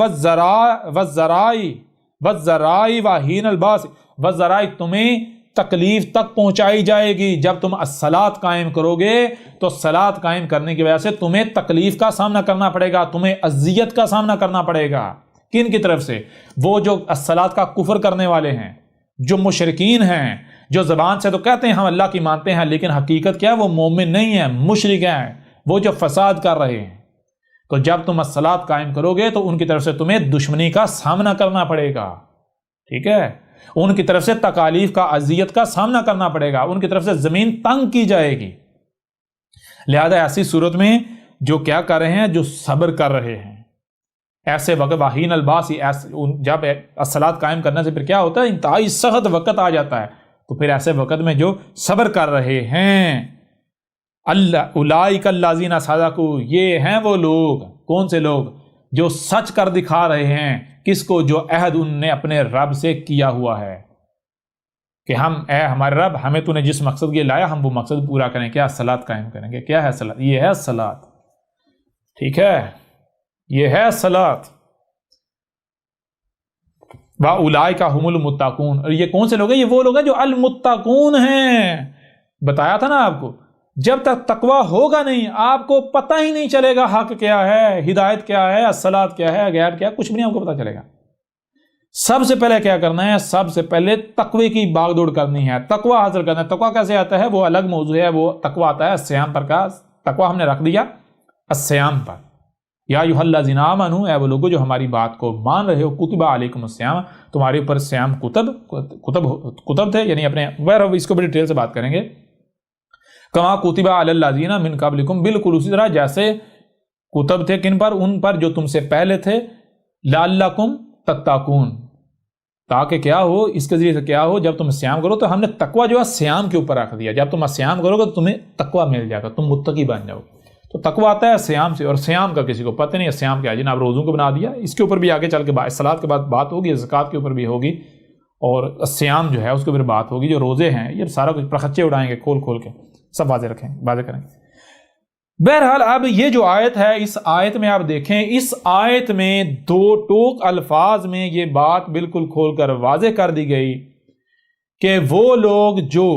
والذرائی وحین الباس، والذرائی، تمہیں تکلیف تک پہنچائی جائے گی۔ جب تم الصلاۃ قائم کرو گے تو الصلاۃ قائم کرنے کی وجہ سے تمہیں تکلیف کا سامنا کرنا پڑے گا، تمہیں اذیت کا سامنا کرنا پڑے گا۔ کن کی طرف سے؟ وہ جو الصلاۃ کا کفر کرنے والے ہیں، جو مشرکین ہیں، جو زبان سے تو کہتے ہیں ہم اللہ کی مانتے ہیں لیکن حقیقت کیا ہے؟ وہ مومن نہیں ہیں، مشرک ہیں، وہ جو فساد کر رہے ہیں۔ تو جب تم الصلاۃ قائم کرو گے تو ان کی طرف سے تمہیں دشمنی کا سامنا کرنا پڑے گا، ٹھیک ہے؟ ان کی طرف سے تکالیف کا، اذیت کا سامنا کرنا پڑے گا، ان کی طرف سے زمین تنگ کی جائے گی۔ لہذا ایسی صورت میں جو کیا کر رہے ہیں؟ جو صبر کر رہے ہیں، ایسے وقت واہین الباس، جب الصلاۃ قائم کرنے سے پھر کیا ہوتا ہے؟ انتہائی سخت وقت آ جاتا ہے، تو پھر ایسے وقت میں جو صبر کر رہے ہیں، اللہ اولئک الذین صدقوا، یہ ہیں وہ لوگ، کون سے لوگ؟ جو سچ کر دکھا رہے ہیں، کس کو؟ جو عہد ان نے اپنے رب سے کیا ہوا ہے کہ ہم، اے ہمارے رب، ہمیں تو نے جس مقصد کے لیے لایا ہم وہ مقصد پورا کریں۔ کیا؟ الصلاۃ قائم کریں گے۔ کیا ہے الصلاۃ؟ یہ ہے الصلاۃ، ٹھیک ہے؟ یہ ہے الصلاۃ۔ وَأُولَئِكَ هُمُ الْمُتَّقُونَ، اور یہ کون سے لوگ ہیں؟ یہ وہ لوگ ہیں جو المتقون ہیں۔ بتایا تھا نا آپ کو، جب تک تقوی ہوگا نہیں آپ کو پتہ ہی نہیں چلے گا حق کیا ہے، ہدایت کیا ہے، الصلاۃ کیا ہے، غیب کیا ہے، کچھ بھی نہیں آپ کو پتہ چلے گا۔ سب سے پہلے کیا کرنا ہے؟ سب سے پہلے تقوی کی باغ دوڑ کرنی ہے، تقوی حاصل کرنا ہے۔ تقوی کیسے آتا ہے؟ وہ الگ موضوع ہے، وہ تقوی آتا ہے الصیام پر کا۔ تقوی ہم نے رکھ دیا الصیام پر۔ یا ایھا الذین آمنوا، اے وہ لوگوں جو ہماری بات کو مان رہے ہو، کتب علیکم الصیام، تمہارے اوپر صیام کتب تھے، یعنی اپنے اس کو بڑی ڈیٹیل سے بات کریں گے۔ کما کتب علی الذین من قبلکم، بالکل اسی طرح جیسے کتب تھے کن پر؟ ان پر جو تم سے پہلے تھے، لعلکم تتقون، تاکہ کیا ہو؟ اس کے ذریعے سے کیا ہو؟ جب تم صیام کرو تو ہم نے تقوی جو ہے صیام کے اوپر رکھ دیا، جب تم صیام کرو گے تو تمہیں تقوی مل جائے گا، تم متقی بن جاؤ گے۔ تو تقوی آتا ہے صیام سے، اور صیام کا کسی کو پتہ نہیں ہے صیام کیا ہے، جناب روزوں کو بنا دیا۔ اس کے اوپر بھی آگے چل کے صلاۃ کے بعد بات ہوگی، زکوٰۃ کے اوپر بھی ہوگی، اور صیام جو ہے اس کے اوپر بات ہوگی۔ جو روزے ہیں یہ سارا کچھ پرخچے اڑائیں گے کھول کے، سب واضح کریں گے۔ بہرحال اب یہ جو آیت ہے، اس آیت میں آپ دیکھیں، اس آیت میں دو ٹوک الفاظ میں یہ بات بالکل کھول کر واضح کر دی گئی کہ وہ لوگ جو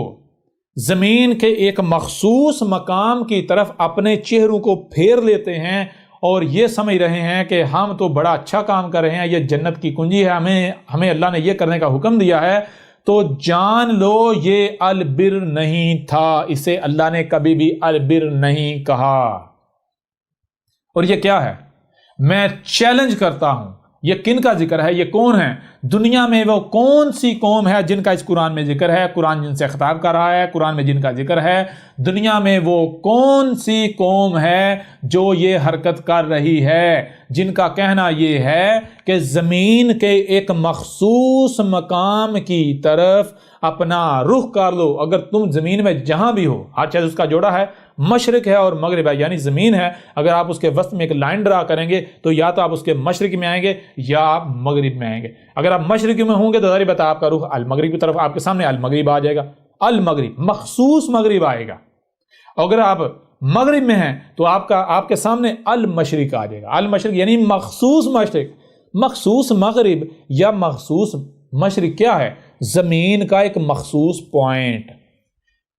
زمین کے ایک مخصوص مقام کی طرف اپنے چہروں کو پھیر لیتے ہیں اور یہ سمجھ رہے ہیں کہ ہم تو بڑا اچھا کام کر رہے ہیں، یہ جنت کی کنجی ہے، ہمیں اللہ نے یہ کرنے کا حکم دیا ہے، تو جان لو یہ البر نہیں تھا، اسے اللہ نے کبھی بھی البر نہیں کہا۔ اور یہ کیا ہے؟ میں چیلنج کرتا ہوں، یہ کن کا ذکر ہے؟ یہ کون ہے؟ دنیا میں وہ کون سی قوم ہے جن کا اس قرآن میں ذکر ہے؟ قرآن جن سے خطاب کر رہا ہے، قرآن میں جن کا ذکر ہے، دنیا میں وہ کون سی قوم ہے جو یہ حرکت کر رہی ہے، جن کا کہنا یہ ہے کہ زمین کے ایک مخصوص مقام کی طرف اپنا رخ کر لو۔ اگر تم زمین میں جہاں بھی ہو، ہر چیز اس کا جوڑا ہے، مشرق ہے اور مغرب ہے، یعنی زمین ہے، اگر آپ اس کے وسط میں ایک لائن ڈرا کریں گے تو یا تو آپ اس کے مشرق میں آئیں گے یا آپ مغرب میں آئیں گے۔ اگر آپ مشرق میں ہوں گے تو ظاہر بات ہے آپ کا رخ المغرب کی طرف، آپ کے سامنے المغرب آ جائے گا۔ المغرب، مخصوص مغرب آئے گا. اگر آپ مغرب میں ہیں تو آپ کے سامنے المشرق آ جائے گا. المشرق یعنی مخصوص مشرق. مخصوص مغرب یا مخصوص مشرق کیا ہے؟ زمین کا ایک مخصوص پوائنٹ.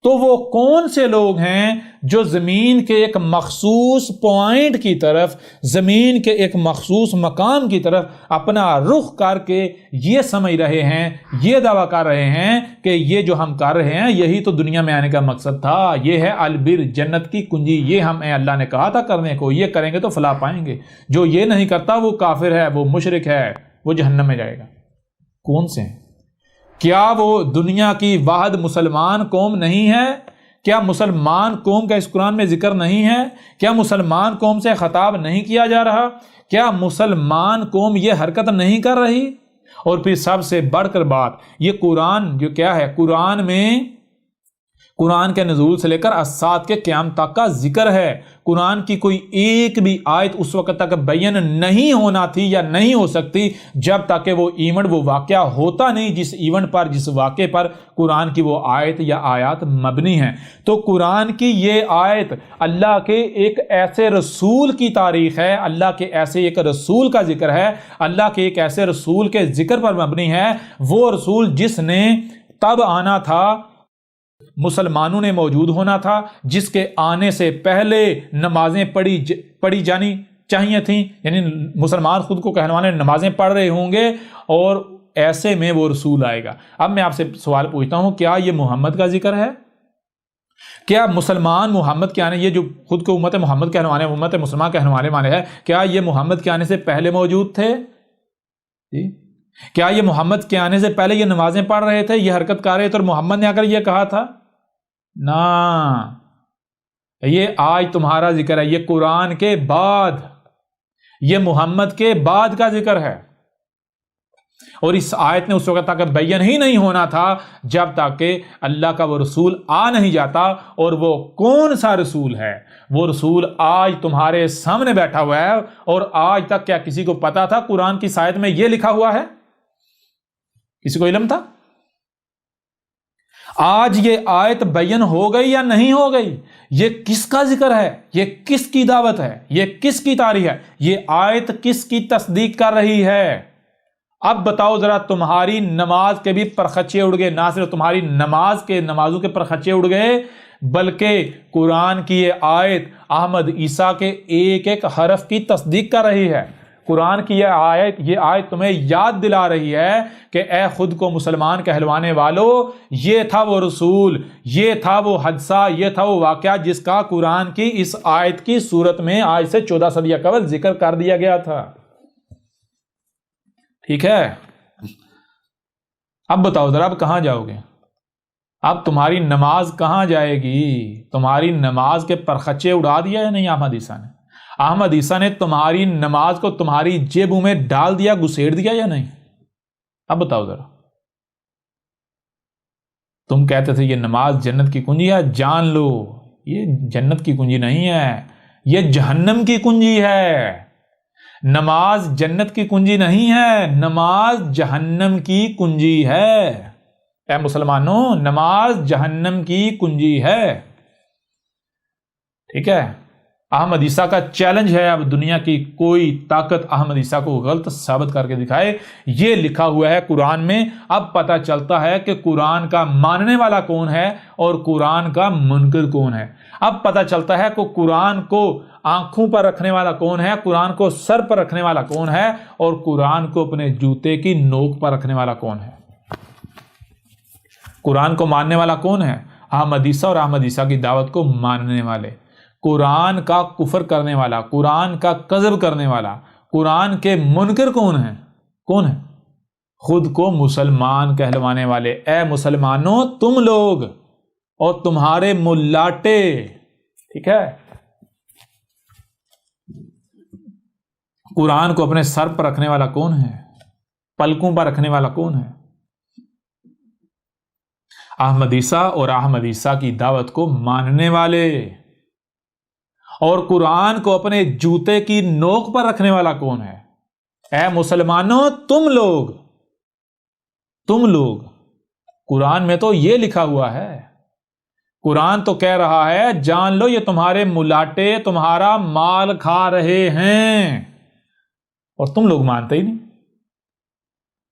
تو وہ کون سے لوگ ہیں جو زمین کے ایک مخصوص پوائنٹ کی طرف، زمین کے ایک مخصوص مقام کی طرف اپنا رخ کر کے یہ سمجھ رہے ہیں، یہ دعویٰ کر رہے ہیں کہ یہ جو ہم کر رہے ہیں یہی تو دنیا میں آنے کا مقصد تھا، یہ ہے البر، جنت کی کنجی، یہ ہمیں اللہ نے کہا تھا کرنے کو، یہ کریں گے تو فلاح پائیں گے. جو یہ نہیں کرتا وہ کافر ہے، وہ مشرک ہے، وہ جہنم میں جائے گا. کون سے ہیں؟ کیا وہ دنیا کی واحد مسلمان قوم نہیں ہے؟ کیا مسلمان قوم کا اس قرآن میں ذکر نہیں ہے؟ کیا مسلمان قوم سے خطاب نہیں کیا جا رہا؟ کیا مسلمان قوم یہ حرکت نہیں کر رہی؟ اور پھر سب سے بڑھ کر بات، یہ قرآن جو کیا ہے، قرآن میں قرآن کے نزول سے لے کر الساعۃ کے قیام تک کا ذکر ہے. قرآن کی کوئی ایک بھی آیت اس وقت تک بیان نہیں ہونا تھی یا نہیں ہو سکتی جب تک کہ وہ ایونٹ، وہ واقعہ ہوتا نہیں جس ایونٹ پر، جس واقعے پر قرآن کی وہ آیت یا آیات مبنی ہیں. تو قرآن کی یہ آیت اللہ کے ایک ایسے رسول کی تاریخ ہے، اللہ کے ایسے ایک رسول کا ذکر ہے، اللہ کے ایک ایسے رسول کے ذکر پر مبنی ہے. وہ رسول جس نے تب آنا تھا، مسلمانوں نے موجود ہونا تھا، جس کے آنے سے پہلے نمازیں پڑھی جانی چاہیے تھیں، یعنی مسلمان خود کو کہنے والے نمازیں پڑھ رہے ہوں گے، اور ایسے میں وہ رسول آئے گا. اب میں آپ سے سوال پوچھتا ہوں، کیا یہ محمد کا ذکر ہے؟ کیا مسلمان محمد کے آنے، یہ جو خود کو امت محمد کہنے والے، امت مسلمان کہنے والے ہیں، کیا یہ محمد کے آنے سے پہلے موجود تھے؟ کیا یہ محمد کے آنے سے پہلے یہ نمازیں پڑھ رہے تھے، یہ حرکت کر رہے تھے اور محمد نے آ کر یہ کہا تھا؟ نا، یہ آج تمہارا ذکر ہے، یہ قرآن کے بعد، یہ محمد کے بعد کا ذکر ہے. اور اس آیت نے اس وقت تک بیان ہی نہیں ہونا تھا جب تک کہ اللہ کا وہ رسول آ نہیں جاتا. اور وہ کون سا رسول ہے؟ وہ رسول آج تمہارے سامنے بیٹھا ہوا ہے. اور آج تک کیا کسی کو پتا تھا قرآن کی آیت میں یہ لکھا ہوا ہے؟ کسی کو علم تھا؟ آج یہ آیت بیان ہو گئی یا نہیں ہو گئی؟ یہ کس کا ذکر ہے؟ یہ کس کی دعوت ہے؟ یہ کس کی تاریخ ہے؟ یہ آیت کس کی تصدیق کر رہی ہے؟ اب بتاؤ ذرا، تمہاری نماز کے بھی پرخچے اڑ گئے. نہ صرف تمہاری نمازوں کے پرخچے اڑ گئے، بلکہ قرآن کی یہ آیت احمد عیسیٰ کے ایک ایک حرف کی تصدیق کر رہی ہے. قرآن کی یہ آیت تمہیں یاد دلا رہی ہے کہ اے خود کو مسلمان کہلوانے والو، یہ تھا وہ رسول، یہ تھا وہ حادثہ، یہ تھا وہ واقعہ جس کا قرآن کی اس آیت کی صورت میں آج سے 14 صدیاں قبل ذکر کر دیا گیا تھا. ٹھیک ہے؟ اب بتاؤ ذرا، اب کہاں جاؤ گے؟ اب تمہاری نماز کہاں جائے گی؟ تمہاری نماز کے پرخچے اڑا دیا یا نہیں احمد عیسیٰ نے؟ احمد عیسیٰ نے تمہاری نماز کو تمہاری جیبوں میں ڈال دیا، گھسیڑ دیا یا نہیں؟ اب بتاؤ ذرا. تم کہتے تھے یہ نماز جنت کی کنجی ہے، جان لو یہ جنت کی کنجی نہیں ہے، یہ جہنم کی کنجی ہے. نماز جنت کی کنجی نہیں ہے، نماز جہنم کی کنجی ہے. اے مسلمانوں، نماز جہنم کی کنجی ہے. ٹھیک ہے؟ احمد عیسیٰ کا چیلنج ہے، اب دنیا کی کوئی طاقت احمد عیسیٰ کو غلط ثابت کر کے دکھائے. یہ لکھا ہوا ہے قرآن میں. اب پتہ چلتا ہے کہ قرآن کا ماننے والا کون ہے اور قرآن کا منکر کون ہے. اب پتہ چلتا ہے کہ قرآن کو آنکھوں پر رکھنے والا کون ہے، قرآن کو سر پر رکھنے والا کون ہے، اور قرآن کو اپنے جوتے کی نوک پر رکھنے والا کون ہے. قرآن کو ماننے والا کون ہے؟ احمد عیسیٰ اور احمد عیسیٰ کی دعوت کو ماننے والے. قرآن کا کفر کرنے والا، قرآن کا کذب کرنے والا، قرآن کے منکر کون ہیں؟ کون ہے؟ خود کو مسلمان کہلوانے والے. اے مسلمانوں تم لوگ اور تمہارے ملاٹے. ٹھیک ہے؟ قرآن کو اپنے سر پر رکھنے والا کون ہے؟ پلکوں پر رکھنے والا کون ہے؟ احمد عیسیٰ اور احمد عیسیٰ کی دعوت کو ماننے والے. اور قرآن کو اپنے جوتے کی نوک پر رکھنے والا کون ہے؟ اے مسلمانوں تم لوگ. قرآن میں تو یہ لکھا ہوا ہے، قرآن تو کہہ رہا ہے جان لو یہ تمہارے ملاٹے تمہارا مال کھا رہے ہیں، اور تم لوگ مانتے ہی نہیں۔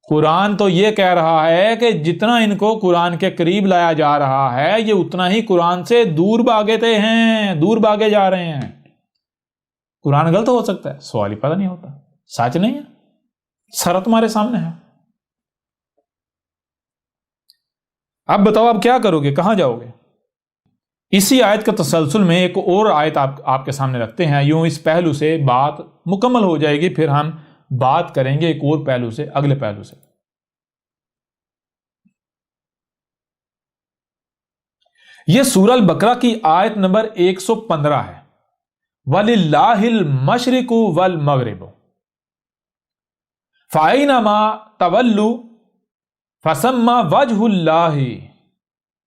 قرآن تو یہ کہہ رہا ہے کہ جتنا ان کو قرآن کے قریب لایا جا رہا ہے یہ اتنا ہی قرآن سے دور بھاگتے ہیں، دور بھاگے جا رہے ہیں۔ قرآن غلط ہو سکتا ہے، سوال ہی پتہ نہیں ہوتا، سچ نہیں ہے، سر تمہارے سامنے ہے۔ اب بتاؤ اب کیا کرو گے، کہاں جاؤ گے؟ اسی آیت کا تسلسل میں ایک اور آیت آپ کے سامنے رکھتے ہیں، یوں اس پہلو سے بات مکمل ہو جائے گی، پھر ہم بات کریں گے ایک اور پہلو سے، اگلے پہلو سے۔ یہ سورہ البقرہ کی آیت نمبر 115 ہے، وَلِلَّهِ الْمَشْرِقُ وَالْمَغْرِبُ فَأَيْنَمَا تَوَلُّوا فَثَمَّ وَجْهُ اللَّهِ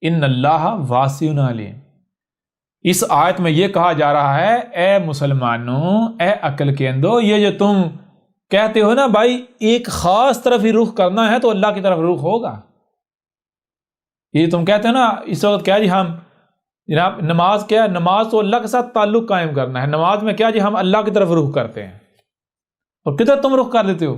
إِنَّ اللَّهَ وَاسِعٌ عَلِيمٌ۔ اس آیت میں یہ کہا جا رہا ہے اے مسلمانوں، اے عقل کے اندو، یہ جو تم کہتے ہو نا بھائی ایک خاص طرف ہی رخ کرنا ہے تو اللہ کی طرف رخ ہوگا، یہ تم کہتے ہو نا اس وقت کیا جی ہم جناب نماز کیا ہے، نماز تو اللہ کے ساتھ تعلق قائم کرنا ہے، نماز میں کیا جی ہم اللہ کی طرف رخ کرتے ہیں، اور کدھر تم رخ کر لیتے ہو؟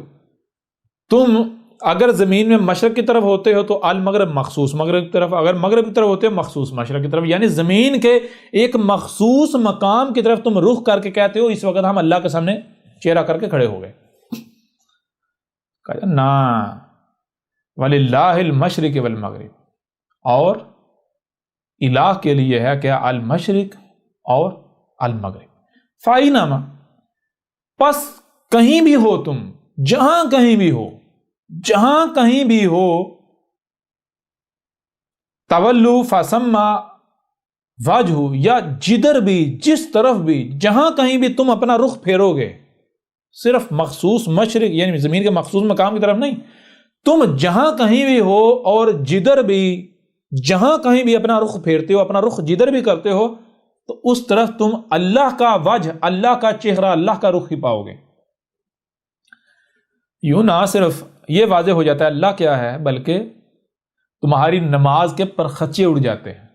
تم اگر زمین میں مشرق کی طرف ہوتے ہو تو المغرب مخصوص مغرب کی طرف، اگر مغرب کی طرف ہوتے ہو مخصوص مشرق کی طرف، یعنی زمین کے ایک مخصوص مقام کی طرف تم رخ کر کے کہتے ہو اس وقت ہم اللہ کے سامنے چہرہ کر کے کھڑے ہو گئے۔ کہا نا وَلِلَّهِ الْمَشْرِقِ وَالْمَغْرِبِ، اور الہ کے لیے ہے کیا المشرق اور المغرب۔ فَأَيْنَمَا، پس کہیں بھی ہو تم، جہاں کہیں بھی ہو، جہاں کہیں بھی ہو، تولو فثم وجہ، یا جدھر بھی جس طرف بھی جہاں کہیں بھی تم اپنا رخ پھیرو گے، صرف مخصوص مشرق یعنی زمین کے مخصوص مقام کی طرف نہیں، تم جہاں کہیں بھی ہو اور جدھر بھی جہاں کہیں بھی اپنا رخ پھیرتے ہو، اپنا رخ جدھر بھی کرتے ہو تو اس طرف تم اللہ کا وجہ، اللہ کا چہرہ، اللہ کا رخ ہی پاؤ گے۔ یوں نہ صرف یہ واضح ہو جاتا ہے اللہ کیا ہے، بلکہ تمہاری نماز کے پرخچے اڑ جاتے ہیں۔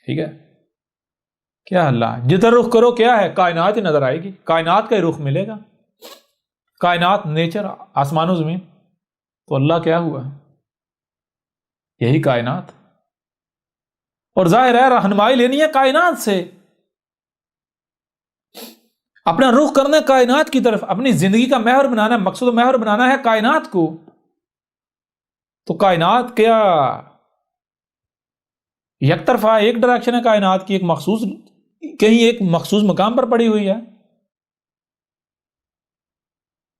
ٹھیک ہے، کیا اللہ جدھر رخ کرو کیا ہے، کائنات ہی نظر آئے گی، کائنات کا ہی رخ ملے گا، کائنات نیچر آسمان و زمین، تو اللہ کیا ہوا، یہی کائنات، اور ظاہر ہے رہنمائی لینی ہے کائنات سے، اپنا رخ کرنا ہے کائنات کی طرف، اپنی زندگی کا محور بنانا ہے، مقصد و محور بنانا ہے کائنات کو، تو کائنات کیا یک طرفہ ایک ڈائریکشن ہے کائنات کی، ایک مخصوص کہیں ایک مخصوص مقام پر پڑی ہوئی ہے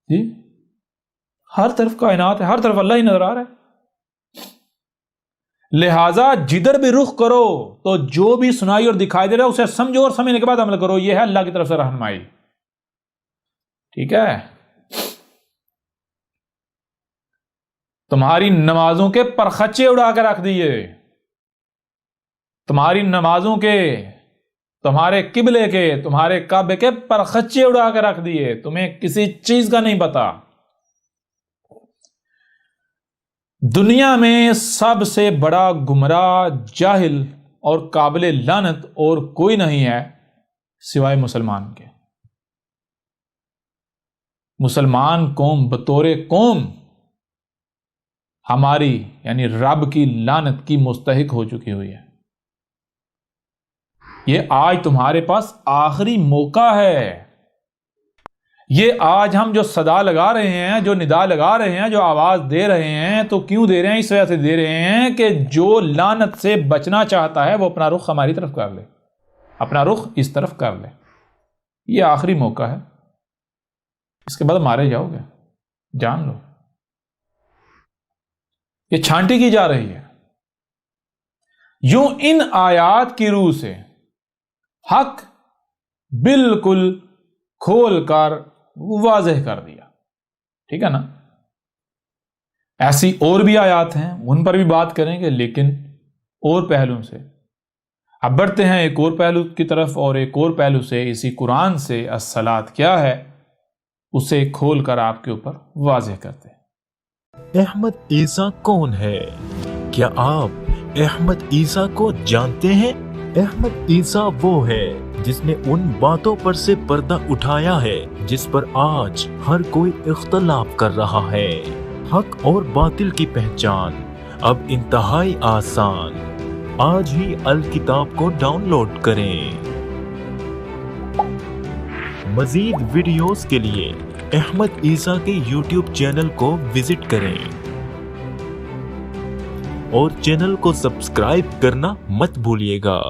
جی، ہر طرف کائنات ہے، ہر طرف اللہ ہی نظر آ رہا ہے۔ لہذا جدھر بھی رخ کرو تو جو بھی سنائی اور دکھائی دے رہا ہے اسے سمجھو اور سمجھنے کے بعد عمل کرو، یہ ہے اللہ کی طرف سے رہنمائی۔ ٹھیک ہے، تمہاری نمازوں کے پرخچے اڑا کے رکھ دیے، تمہاری نمازوں کے، تمہارے قبلے کے، تمہارے کعبے کے پرخچے اڑا کے رکھ دیے، تمہیں کسی چیز کا نہیں پتا۔ دنیا میں سب سے بڑا گمراہ، جاہل اور قابل لعنت اور کوئی نہیں ہے سوائے مسلمان کے۔ مسلمان قوم بطور قوم ہماری یعنی رب کی لعنت کی مستحق ہو چکی ہوئی ہے۔ یہ آج تمہارے پاس آخری موقع ہے، یہ آج ہم جو صدا لگا رہے ہیں، جو ندا لگا رہے ہیں، جو آواز دے رہے ہیں، تو کیوں دے رہے ہیں؟ اس وجہ سے دے رہے ہیں کہ جو لعنت سے بچنا چاہتا ہے وہ اپنا رخ ہماری طرف کر لے، اپنا رخ اس طرف کر لے۔ یہ آخری موقع ہے، اس کے بعد مارے جاؤ گے، جان لو۔ یہ چھانٹی کی جا رہی ہے، یوں ان آیات کی روح سے حق بالکل کھول کر واضح کر دیا۔ ٹھیک ہے نا؟ ایسی اور بھی آیات ہیں، ان پر بھی بات کریں گے لیکن اور پہلوؤں سے۔ اب بڑھتے ہیں ایک اور پہلو کی طرف، اور ایک اور پہلو سے اسی قرآن سے الصلاۃ کیا ہے اسے کھول کر آپ کے اوپر واضح کرتے ہیں۔ احمد عیسیٰ کون ہے؟ کیا آپ احمد عیسیٰ کو جانتے ہیں؟ احمد عیسیٰ وہ ہے جس نے ان باتوں پر سے پردہ اٹھایا ہے جس پر آج ہر کوئی اختلاف کر رہا ہے۔ حق اور باطل کی پہچان اب انتہائی آسان۔ آج ہی الکتاب کو ڈاؤن لوڈ کریں۔ مزید ویڈیوز کے لیے احمد عیسیٰ کے یوٹیوب چینل کو وزٹ کریں اور چینل کو سبسکرائب کرنا مت بھولیے گا۔